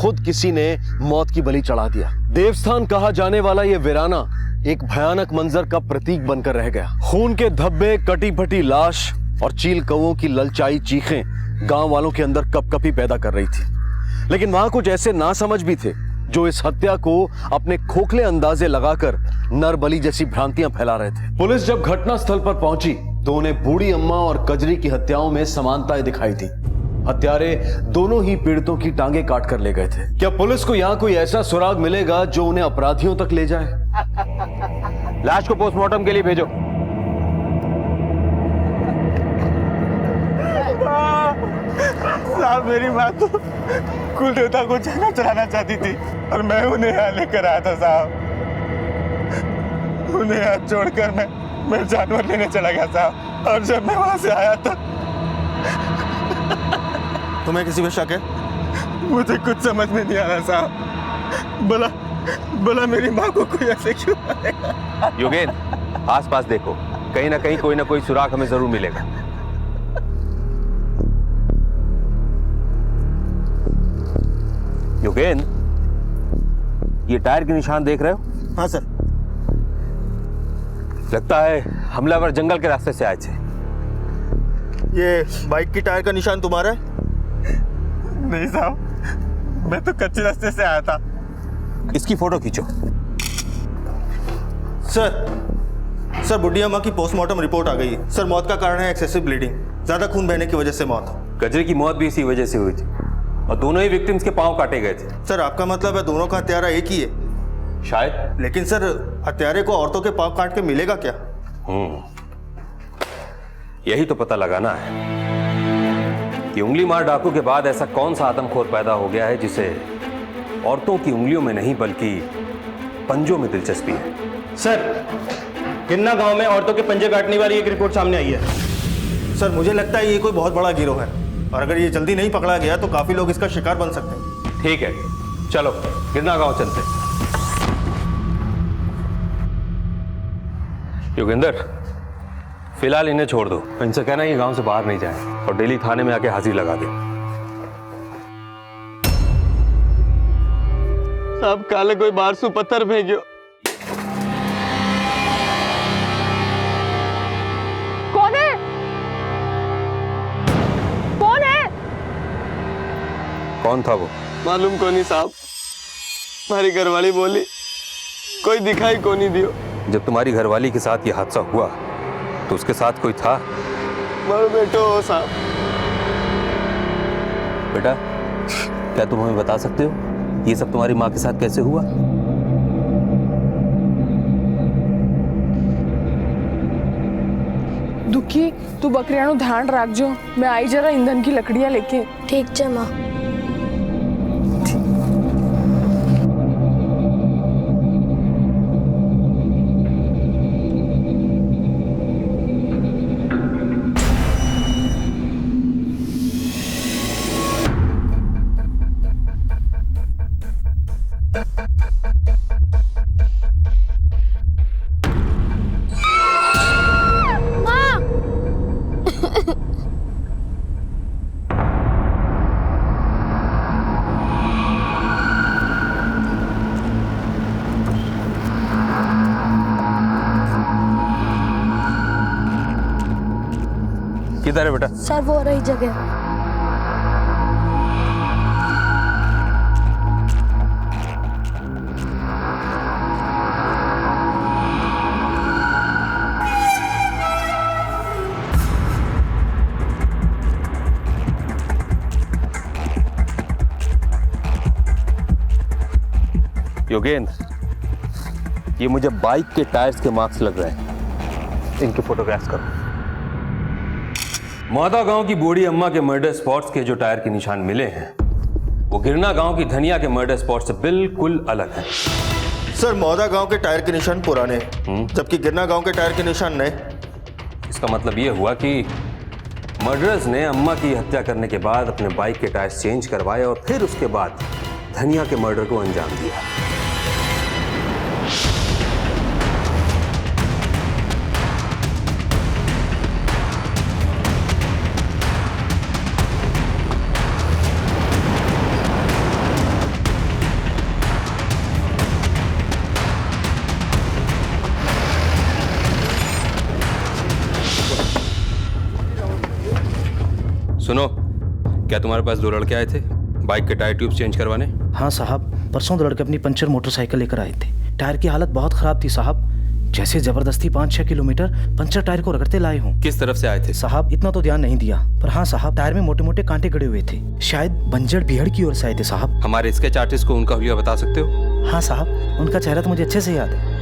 खुद किसी ने मौत की बलि चढ़ा दिया। देवस्थान कहा जाने वाला यह वीराना एक भयानक मंजर का प्रतीक बनकर रह गया। खून के धब्बे, कटी फटी लाश और चील कौओं की ललचाई चीखें गांव वालों के अंदर कपकपी पैदा कर रही थी। लेकिन वहां कुछ ऐसे नासमझ भी थे जो इस हत्या को अपने खोखले अंदाजे लगाकर नरबली जैसी भ्रांतियां फैला रहे थे। पुलिस जब घटनास्थल पर पहुंची तो उन्हें बूढ़ी अम्मा और कजरी की हत्याओं में समानताएं दिखाई थी। हत्यारे दोनों ही पीड़ितों की टांगे काट कर ले गए थे। क्या पुलिस को यहां कोई ऐसा सुराग मिलेगा जो उन्हें अपराधियों तक ले जाए? लाश को पोस्टमार्टम के लिए भेजो। साहब, मेरी माँ तो कुल देवता को जाना चढ़ाना चाहती थी और मैं उन्हें यहाँ लेकर आया था साहब। उन्हें यहाँ छोड़कर मैं जानवर लेने चला गया साहब, और जब मैं वहां से आया तो तुम्हें किसी पे शक है? मुझे कुछ समझ में नहीं आ रहा साहब। बोला मेरी माँ को कोई ऐसे क्यों मारेगा? योगेंद्र, आसपास देखो, कहीं ना कहीं कोई ना कोई सुराग हमें जरूर मिलेगा। योगेंद्र, ये टायर के निशान देख रहे हो? हाँ सर। लगता है हमलावर जंगल के रास्ते से आए थे। ये बाइक की टायर का निशान तुम्हारा है? नहीं साहब, मैं तो कच्चे रास्ते से आया था। इसकी फोटो खींचो। सर बुढ़िया माँ की पोस्टमार्टम रिपोर्ट आ गई है। सर, मौत का कारण है एक्सेसिव ब्लीडिंग, ज्यादा खून बहने की वजह से मौत। कजरी की मौत भी इसी वजह से हुई थी और दोनों ही विक्टिम्स के पांव काटे गए थे। सर, आपका मतलब है दोनों का हत्यारा एक ही है? शायद। लेकिन सर, हत्यारे को औरतों के पांव काट के मिलेगा क्या? यही तो पता लगाना है कि उंगली मार डाकू के बाद ऐसा कौन सा आदमखोर पैदा हो गया है जिसे औरतों की उंगलियों में नहीं बल्कि पंजों में दिलचस्पी है। सर, गिरना गांव में औरतों के पंजे काटने वाली एक रिपोर्ट सामने आई है। सर, मुझे लगता है ये कोई बहुत बड़ा गिरोह है और अगर ये जल्दी नहीं पकड़ा गया तो काफी लोग इसका शिकार बन सकते हैं। ठीक है, चलो गिरना गांव चलते। योगेंद्र, फिलहाल इन्हें छोड़ दो। इनसे कहना ये गांव से बाहर नहीं जाए और डेली थाने में आके हाजिरी लगा दे। साहब, काले कोई बाहर से पत्थर फेंकियो। कौन है? कौन है? कौन था वो? मालूम को नहीं साहब, हमारी घरवाली बोली कोई दिखाई को नहीं दियो। जब तुम्हारी घरवाली के साथ ये हादसा हुआ तो उसके साथ कोई था? मर बेटो साहब। बेटा, क्या तुम हमें बता सकते हो ये सब तुम्हारी माँ के साथ कैसे हुआ? दुखी, तू बकरियां ध्यान रख जो। मैं आई जरा ईंधन की लकड़ियां लेके। ठीक है माँ। किधर है बेटा? सर, वो रही जगह। योगेंद्र, ये मुझे बाइक के टायर्स के मार्क्स लग रहे हैं। इनके फोटोग्राफ्स करो। मौदा गांव की बूढ़ी अम्मा के मर्डर स्पॉट्स के जो टायर के निशान मिले हैं वो गिरना गांव की धनिया के मर्डर स्पॉट से बिल्कुल अलग है। सर, मौदा गांव के टायर के निशान पुराने जबकि गिरना गांव के टायर के निशान नए। इसका मतलब ये हुआ कि मर्डरर्स ने अम्मा की हत्या करने के बाद अपने बाइक के टायर्स चेंज करवाए और फिर उसके बाद धनिया के मर्डर को अंजाम दिया। सुनो, क्या तुम्हारे पास दो लड़के आए थे बाइक के टायर ट्यूब्स चेंज करवाने? हाँ साहब, परसों दौड़ के अपनी पंचर मोटरसाइकिल लेकर आए थे। टायर की हालत बहुत खराब थी साहब, जैसे जबरदस्ती 5-6 किलोमीटर पंचर टायर को रगड़ते लाए हूँ। किस तरफ से आए थे साहब? इतना तो ध्यान नहीं दिया, पर हाँ साहब, टायर में मोटे मोटे कांटे गड़े हुए थे। शायद बंजर बिहड़ की ओर से आए थे साहब। हमारे स्केच आर्टिस्ट को उनका हुलिया बता सकते हो? हाँ साहब, उनका चेहरा तो मुझे अच्छे से याद है।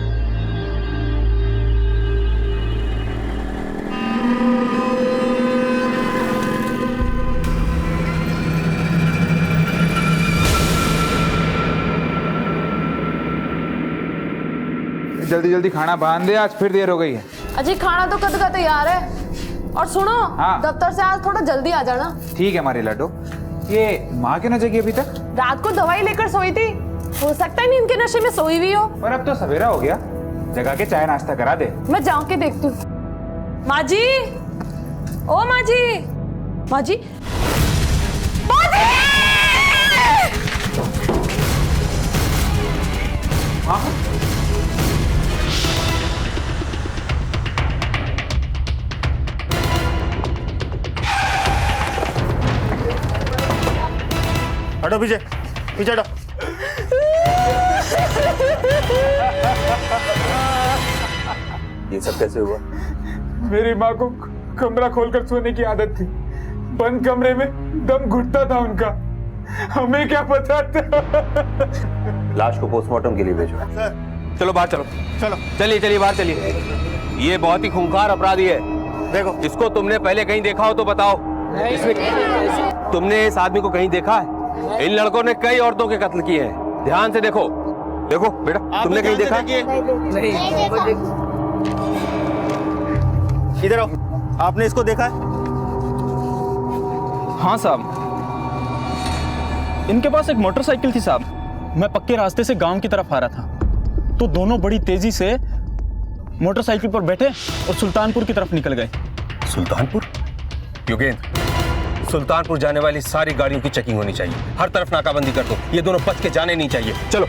जल्दी जल्दी खाना बांध दे, आज फिर देर हो गई है। अजी खाना तो कद का तैयार है। और सुनो, हाँ। दफ्तर से आज थोड़ा जल्दी आ जाना। ठीक है हमारी लड्डू। ये माँ क्यों न जगी अभी तक? रात को दवाई लेकर सोई थी, हो सकता है नींद के नशे में सोई हुई हो। पर अब तो सवेरा हो गया, जगा के चाय नाश्ता करा दे। मैं जाऊं के देखती हूँ। माँ जी, ओ माँ जी, माँ जी, माँ जी! हाँ? हटो पीछे, पीछे हटो। ये सब कैसे हुआ? मेरी माँ को कमरा खोलकर सोने की आदत थी। बंद कमरे में दम घुटता था उनका, हमें क्या पता था। लाश को पोस्टमार्टम के लिए भेजो। चलो बाहर चलो। चलो चलिए चलिए बाहर चलिए। ये बहुत ही खूंखार अपराधी है। देखो, इसको तुमने पहले कहीं देखा हो तो बताओ। तुमने इस आदमी को कहीं देखा है? इन लड़कों ने कई औरतों के कत्ल किए हैं। ध्यान से देखो। देखो बेटा, तुमने कहीं देखा? नहीं। इधर आओ, आपने इसको देखा है? हाँ साहब, इनके पास एक मोटरसाइकिल थी साहब। मैं पक्के रास्ते से गांव की तरफ आ रहा था, तो दोनों बड़ी तेजी से मोटरसाइकिल पर बैठे और सुल्तानपुर की तरफ निकल गए। सुल्तानपुर? योगेंद्र, सुल्तानपुर जाने वाली सारी गाड़ियों की चेकिंग होनी चाहिए। हर तरफ नाकाबंदी कर दो, ये दोनों बच के जाने नहीं चाहिए। चलो।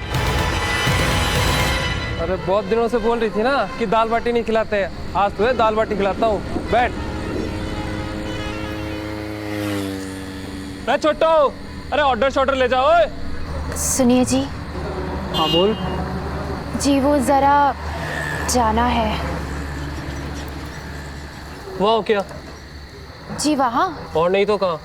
अरे बहुत दिनों से बोल रही थी ना कि दाल बाटी नहीं खिलाते, आज तुम्हें दाल बाटी खिलाता हूँ। बैठ। छोटो, अरे ऑर्डर ले जाओ। सुनिए जी। हाँ बोल। जी वो जरा जाना है। वाह, क्या? जी वहाँ। और नहीं तो कहाँ?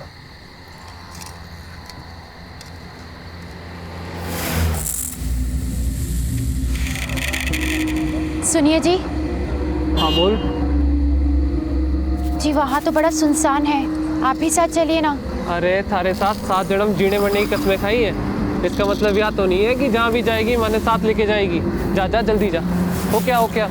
सुनिए जी। हाँ बोल। जी वहाँ तो बड़ा सुनसान है, आप भी साथ चलिए ना। अरे थारे साथ 7 जन्म जीने मरने की कसमें खाई है, इसका मतलब यह तो नहीं है कि जहाँ भी जाएगी माने साथ लेके जाएगी। जा जा जल्दी जा। हो क्या, हो क्या?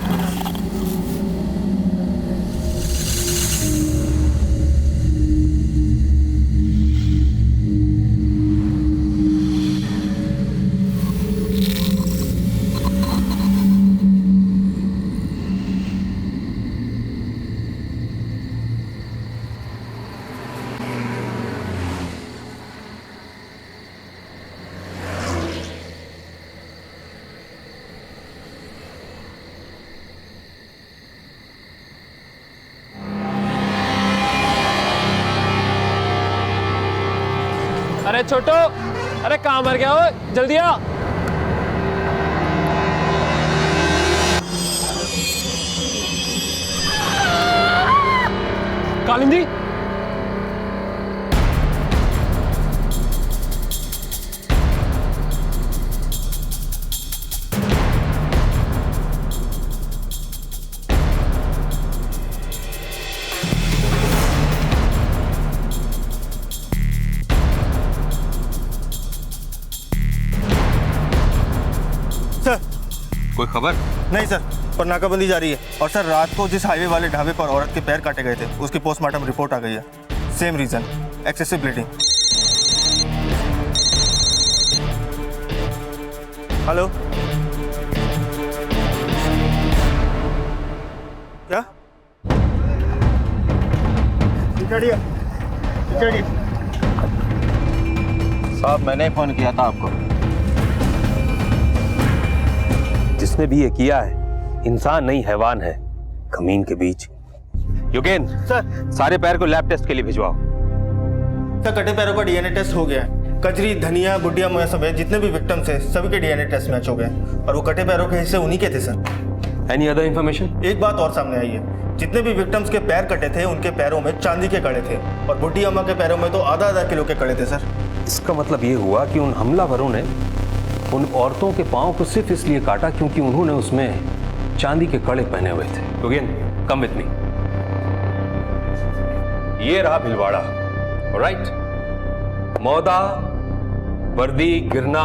अरे छोटो, अरे कहाँ मर गया हो? जल्दी आ। कालिंदी, कोई खबर? नहीं सर, पर नाकाबंदी जारी है। और सर, रात को जिस हाईवे वाले ढाबे पर औरत के पैर काटे गए थे, उसकी पोस्टमार्टम रिपोर्ट आ गई है। Same reason, excessive bleeding. Hello, क्या? साहब, मैंने फोन किया था आपको। जिसने भी ये किया है इंसान नहीं हैवान है, कमीन के बीच। योगेंद्र सर, सारे पैर को लैब टेस्ट के लिए भिजवाओ। सर, कटे पैरों का डीएनए टेस्ट हो गया है। कजरी, धनिया, बुढ़िया मुया समेत जितने भी विक्टिम्स थे सभी के डीएनए टेस्ट मैच हो गए और वो कटे पैरों के हिस्से उन्हीं के थे सर। Any other information? एक बात और सामने आई है, जितने भी विक्टिम्स के पैर कटे थे उनके पैरों में चांदी के कड़े थे और बुढ़ी अम्मा के पैरों में तो आधा आधा किलो के कड़े थे सर। इसका मतलब ये हुआ कि उन हमलावरों ने उन औरतों के पांव को सिर्फ इसलिए काटा क्योंकि उन्होंने उसमें चांदी के कड़े पहने हुए थे। Again come with me. ये रहा भिलवाड़ा, राइट? मौदा, बर्दी, गिरना,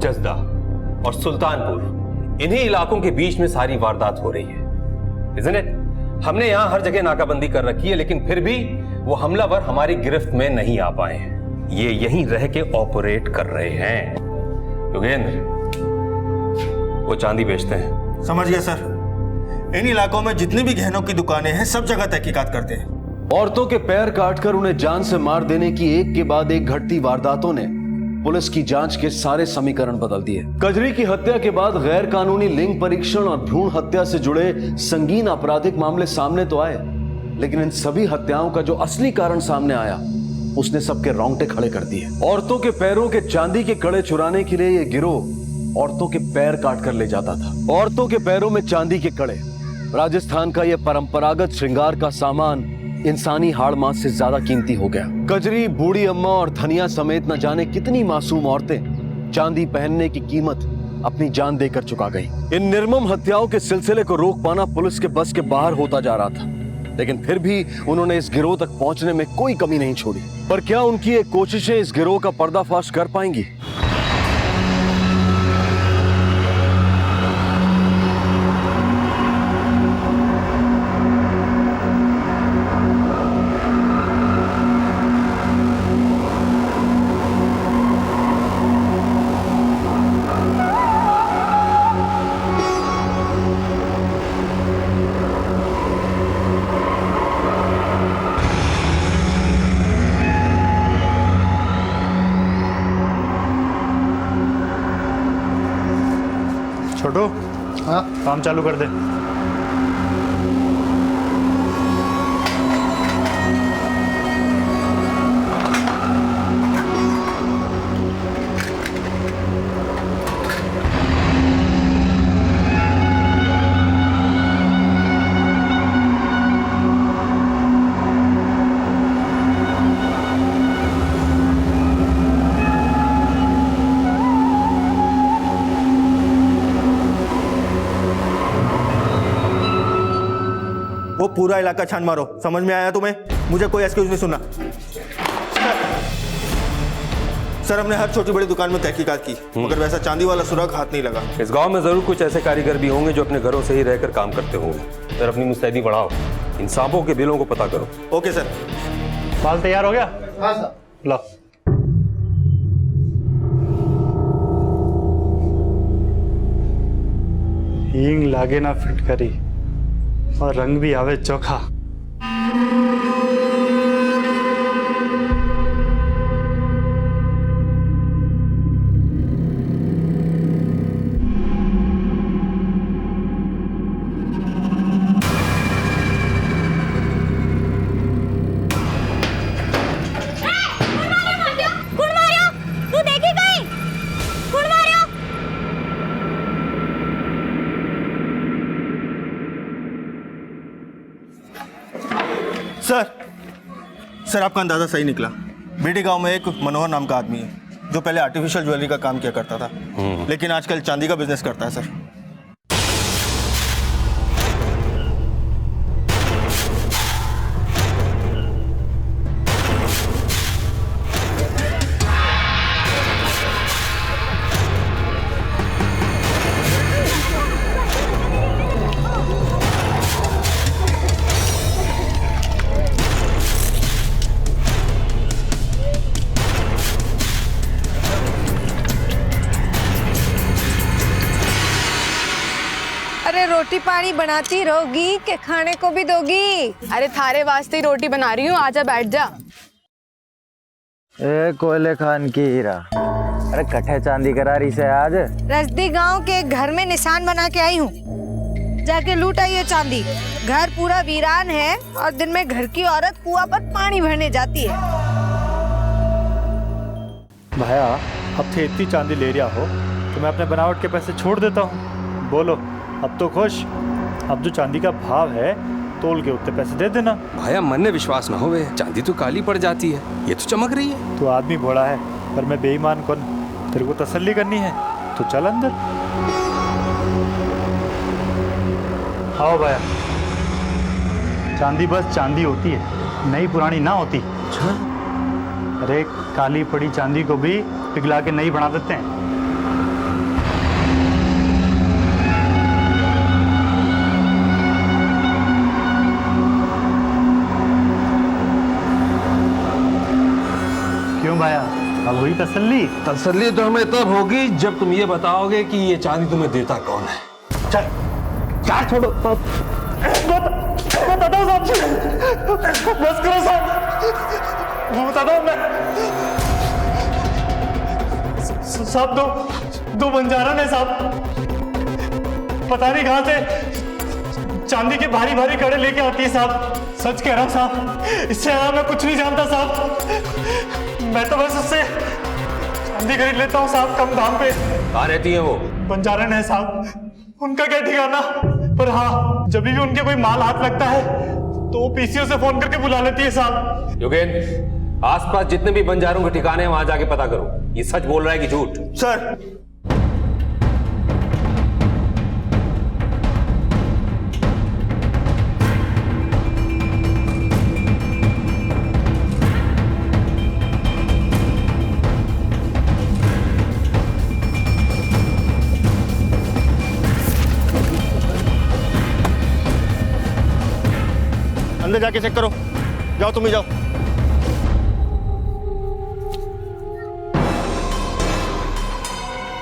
जसदा और सुल्तानपुर, इन्हीं इलाकों के बीच में सारी वारदात हो रही है, isn't it? हमने यहां हर जगह नाकाबंदी कर रखी है, लेकिन फिर भी वो हमलावर हमारी गिरफ्त में नहीं आ पाए हैं। ये यहीं रह के ऑपरेट कर रहे हैं। योगेंद्र, वो चांदी बेचते हैं। समझ गया सर। इन इलाकों में जितनी भी गहनों की दुकानें हैं सब जगह तहकीकात करते हैं। औरतों के पैर काटकर उन्हें जान से मार देने की एक के बाद एक घटती वारदातों ने पुलिस की जांच के सारे समीकरण बदल दिए। कजरी की हत्या के बाद गैर कानूनी लिंग परीक्षण और भ्रूण हत्या से जुड़े संगीन आपराधिक मामले सामने तो आए, लेकिन इन सभी हत्याओं का जो असली कारण सामने आया उसने सबके रोंगटे खड़े कर दिए। औरतों के पैरों के चांदी के कड़े चुराने के लिए यह गिरोह औरतों के पैर काट कर ले जाता था। औरतों के पैरों में चांदी के कड़े, राजस्थान का यह परंपरागत श्रृंगार का सामान इंसानी हाड़ मांस से ज्यादा कीमती हो गया। कजरी, बूढ़ी अम्मा और धनिया समेत न जाने कितनी मासूम औरतें चांदी पहनने की कीमत अपनी जान देकर चुका गई। इन निर्मम हत्याओं के सिलसिले को रोक पाना पुलिस के बस के बाहर होता जा रहा था, लेकिन फिर भी उन्होंने इस गिरोह तक पहुंचने में कोई कमी नहीं छोड़ी। पर क्या उनकी ये कोशिशें इस गिरोह का पर्दाफाश कर पाएंगी? छोटू, हाँ काम चालू कर दे। वो पूरा इलाका छान मारो। समझ में आया तुम्हें? मुझे कोई एक्सक्यूज नहीं सुनना। सर, हमने हर छोटी बड़ी दुकान में तहकीकात की, मगर वैसा चांदी वाला सुराग हाथ नहीं लगा। इस गांव में जरूर कुछ ऐसे कारीगर भी होंगे जो अपने घरों से ही रहकर काम करते होंगे। सर, अपनी मुस्तैदी बढ़ाओ, इन सांपों के बिलों को पता करो। Okay sir. माल तैयार हो गया? हाँ सर। लो। हींग लागे ना फिटकरी और रंग भी आवे चोखा। सर, आपका अंदाजा सही निकला। बेटी गांव में एक मनोहर नाम का आदमी है जो पहले आर्टिफिशियल ज्वेलरी का काम किया करता था, लेकिन आजकल चांदी का बिजनेस करता है सर। रोटी पानी बनाती रहोगी कि खाने को भी दोगी? अरे थारे वास्ते ही रोटी बना रही हूँ, आजा बैठ जा। ए कोयले खान की हीरा, अरे कट्ठे चांदी करा रही से आज। रजदी गांव के घर में निशान बना के आई हूँ, जाके लूट आई है चांदी। घर पूरा वीरान है और दिन में घर की औरत कुआं पर पानी भरने जाती है। भाया अब थे इतनी चांदी ले रहा हो तो मैं अपने बनावट के पैसे छोड़ देता हूँ। बोलो अब तो खुश। अब जो चांदी का भाव है तोल के उतने पैसे दे देना। भाया मन में विश्वास ना होवे, चांदी तो काली पड़ जाती है, ये तो चमक रही है। तू आदमी भोला है पर मैं बेईमान कौन? तेरे को तसल्ली करनी है तो चल अंदर। आओ भाया, चांदी बस चांदी होती है, नई पुरानी ना होती। अरे काली पड़ी चांदी को भी पिघला के नई बना देते हैं। क्यों भाया, अब हुई तसल्ली? तसल्ली तो हमें तब होगी जब तुम ये बताओगे कि ये चांदी तुम्हें देता कौन है। चल चार छोड़ो, बता दो साहब, बस करो साहब, बता दो। मैं साहब दो बंजारन है साहब, पता नहीं कहां से चांदी के भारी भारी कड़े लेके आती है साहब। सच कह रहा हूं साहब, इससे ज्यादा मैं कुछ नहीं जानता साहब। मैं तो बस उससे चांदी खरीद लेता हूँ साहब कम दाम पे। कहाँ रहती है वो? बंजारन है साहब, उनका क्या ठिकाना, पर हाँ जब भी उनके कोई माल हाथ लगता है तो वो पीसीओ से फोन करके बुला लेती है साहब। योगेंद्र, आसपास जितने भी बंजारों के ठिकाने हैं वहां जाके पता करो, ये सच बोल रहा है कि झूठ? सर अंदर जाके चेक करो, जाओ तुम ही जाओ।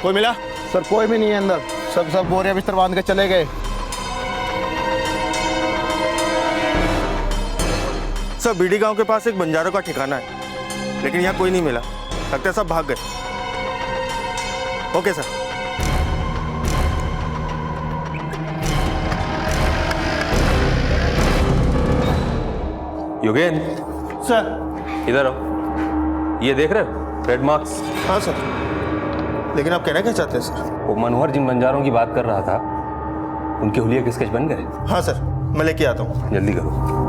कोई मिला? सर कोई भी नहीं है अंदर, सब बोरे बिस्तर बांध के चले गए। सर बीडी गांव के पास एक बंजारों का ठिकाना है, लेकिन यहाँ कोई नहीं मिला, लगता है सब भाग गए। Okay sir. योगेंद्र सर, इधर आओ, ये देख रहे हो रेड मार्क्स? हाँ सर, लेकिन आप कहना क्या चाहते हैं सर? वो मनोहर जिन बंजारों की बात कर रहा था, उनके हुलिया के स्केच बन गए? हाँ सर, मैं लेके आता हूँ। जल्दी करो।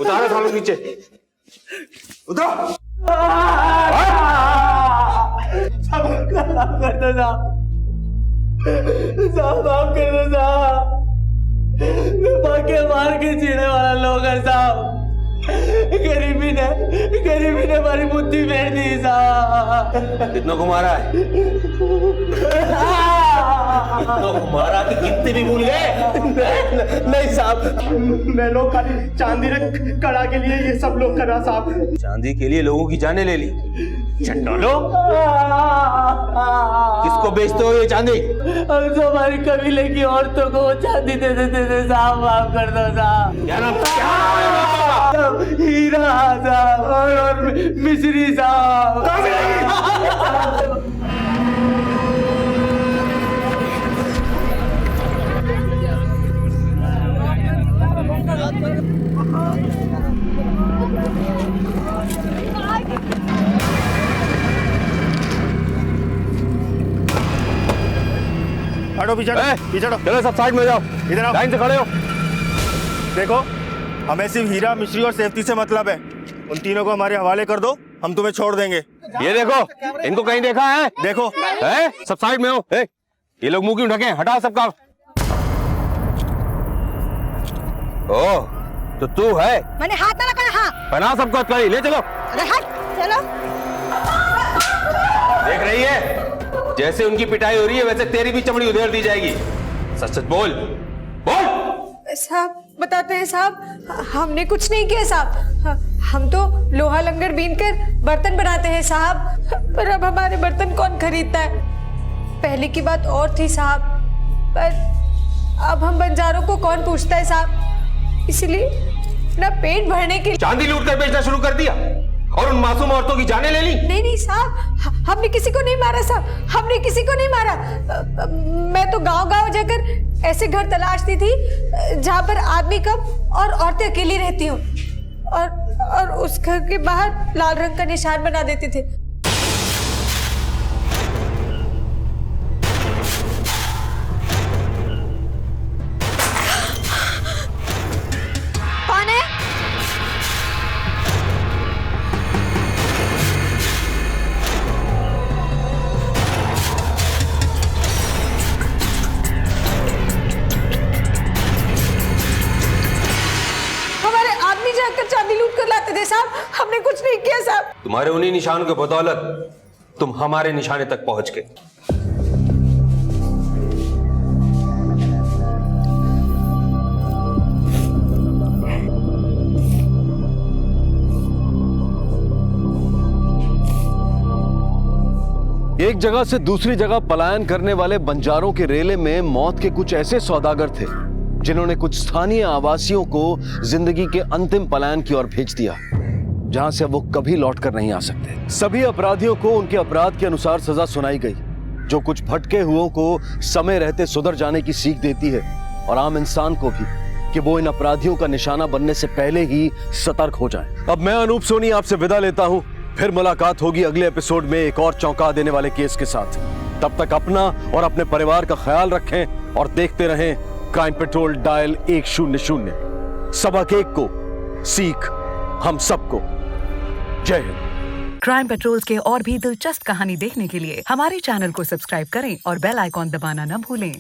उतारो सालों नीचे, उतरो। कर दो साहब, माफ कर दो साहब, मैं भागे मार के जीने वाला लोग है साहब। गरीबी ने हमारी बुद्धि फेर दी साहब। कितनों को मारा है? कितनों को मारा कि कितने भी भूल गए? नहीं साहब, मैं लोग खाली चांदी कड़ा के लिए ये सब लोग कर रहा साहब। चांदी के लिए लोगों की जानें ले ली? चंडोलो, किसको बेचते हो ये चांदी? हम तो हमारी कबीले की औरतों को चांदी दे देते थे साहब, माफ कर दो साहब। क्या नाम? हीरा साहब और मिश्री साहब। हटो पीछे, पीछे हटो। चलो सब साइड में जाओ, इधर आओ, लाइन से खड़े हो। देखो, हमें सिर्फ हीरा मिश्री और सेफ्टी से मतलब है। उन तीनों को हमारे हवाले कर दो, हम तुम्हें छोड़ देंगे। ये देखो, इनको कहीं देखा है? देखो है? सब साइड में हो। ये लोग मुंह क्यों ढके? हटा सबका। ओह, तो तू है? मैंने हाथ ना लगाया। हाँ पहना सबको हथकड़ी, ले चलो। अरे हट चलो। देख रही है, जैसे उनकी पिटाई हो रही है वैसे तेरी भी चमड़ी उधेड़ दी जाएगी। सच सच बोल, बोल। साहब बताते हैं साहब, हमने कुछ नहीं किया साहब। हम तो लोहा लंगर बीन कर बर्तन बनाते हैं साहब, पर अब हमारे बर्तन कौन खरीदता है? पहले की बात और थी साहब, पर अब हम बंजारों को कौन पूछता है साहब, इसलिए ना पेट भरने के लिए चांदी लूट कर बेचना शुरू कर दिया और उन मासूम औरतों की जानें ले ली। नहीं नहीं साहब, हमने किसी को नहीं मारा साहब, हमने किसी को नहीं मारा। मैं तो गांव-गांव जाकर ऐसे घर तलाशती थी जहां पर आदमी कम और औरतें अकेली रहती हों, और उस घर के बाहर लाल रंग का निशान बना देते थे। कौन है? जाकर चांदी लूट कर लाते थे साहब, हमने कुछ नहीं किया साहब। तुम्हारे उन्हीं निशानों के बदौलत तुम हमारे निशाने तक पहुंच गए। एक जगह से दूसरी जगह पलायन करने वाले बंजारों के रेले में मौत के कुछ ऐसे सौदागर थे जिन्होंने कुछ स्थानीय आवासियों को जिंदगी के अंतिम पलायन की ओर भेज दिया, जहां से वो कभी लौटकर नहीं आ सकते। सभी अपराधियों को उनके अपराध के अनुसार सजा सुनाई गई, जो कुछ भटके हुओं को समय रहते सुधर जाने की सीख देती है, और आम इंसान को भी कि वो इन अपराधियों का निशाना बनने से पहले ही सतर्क हो जाए। अब मैं अनूप सोनी आपसे विदा लेता हूं, फिर मुलाकात होगी अगले एपिसोड में एक और चौंका देने वाले केस के साथ। तब तक अपना और अपने परिवार का ख्याल रखें और देखते रहें क्राइम पेट्रोल डायल 100। सबक एक को, सीख हम सबको। जय हिंद। क्राइम पेट्रोल के और भी दिलचस्प कहानी देखने के लिए हमारे चैनल को सब्सक्राइब करें और बेल आइकॉन दबाना न भूलें।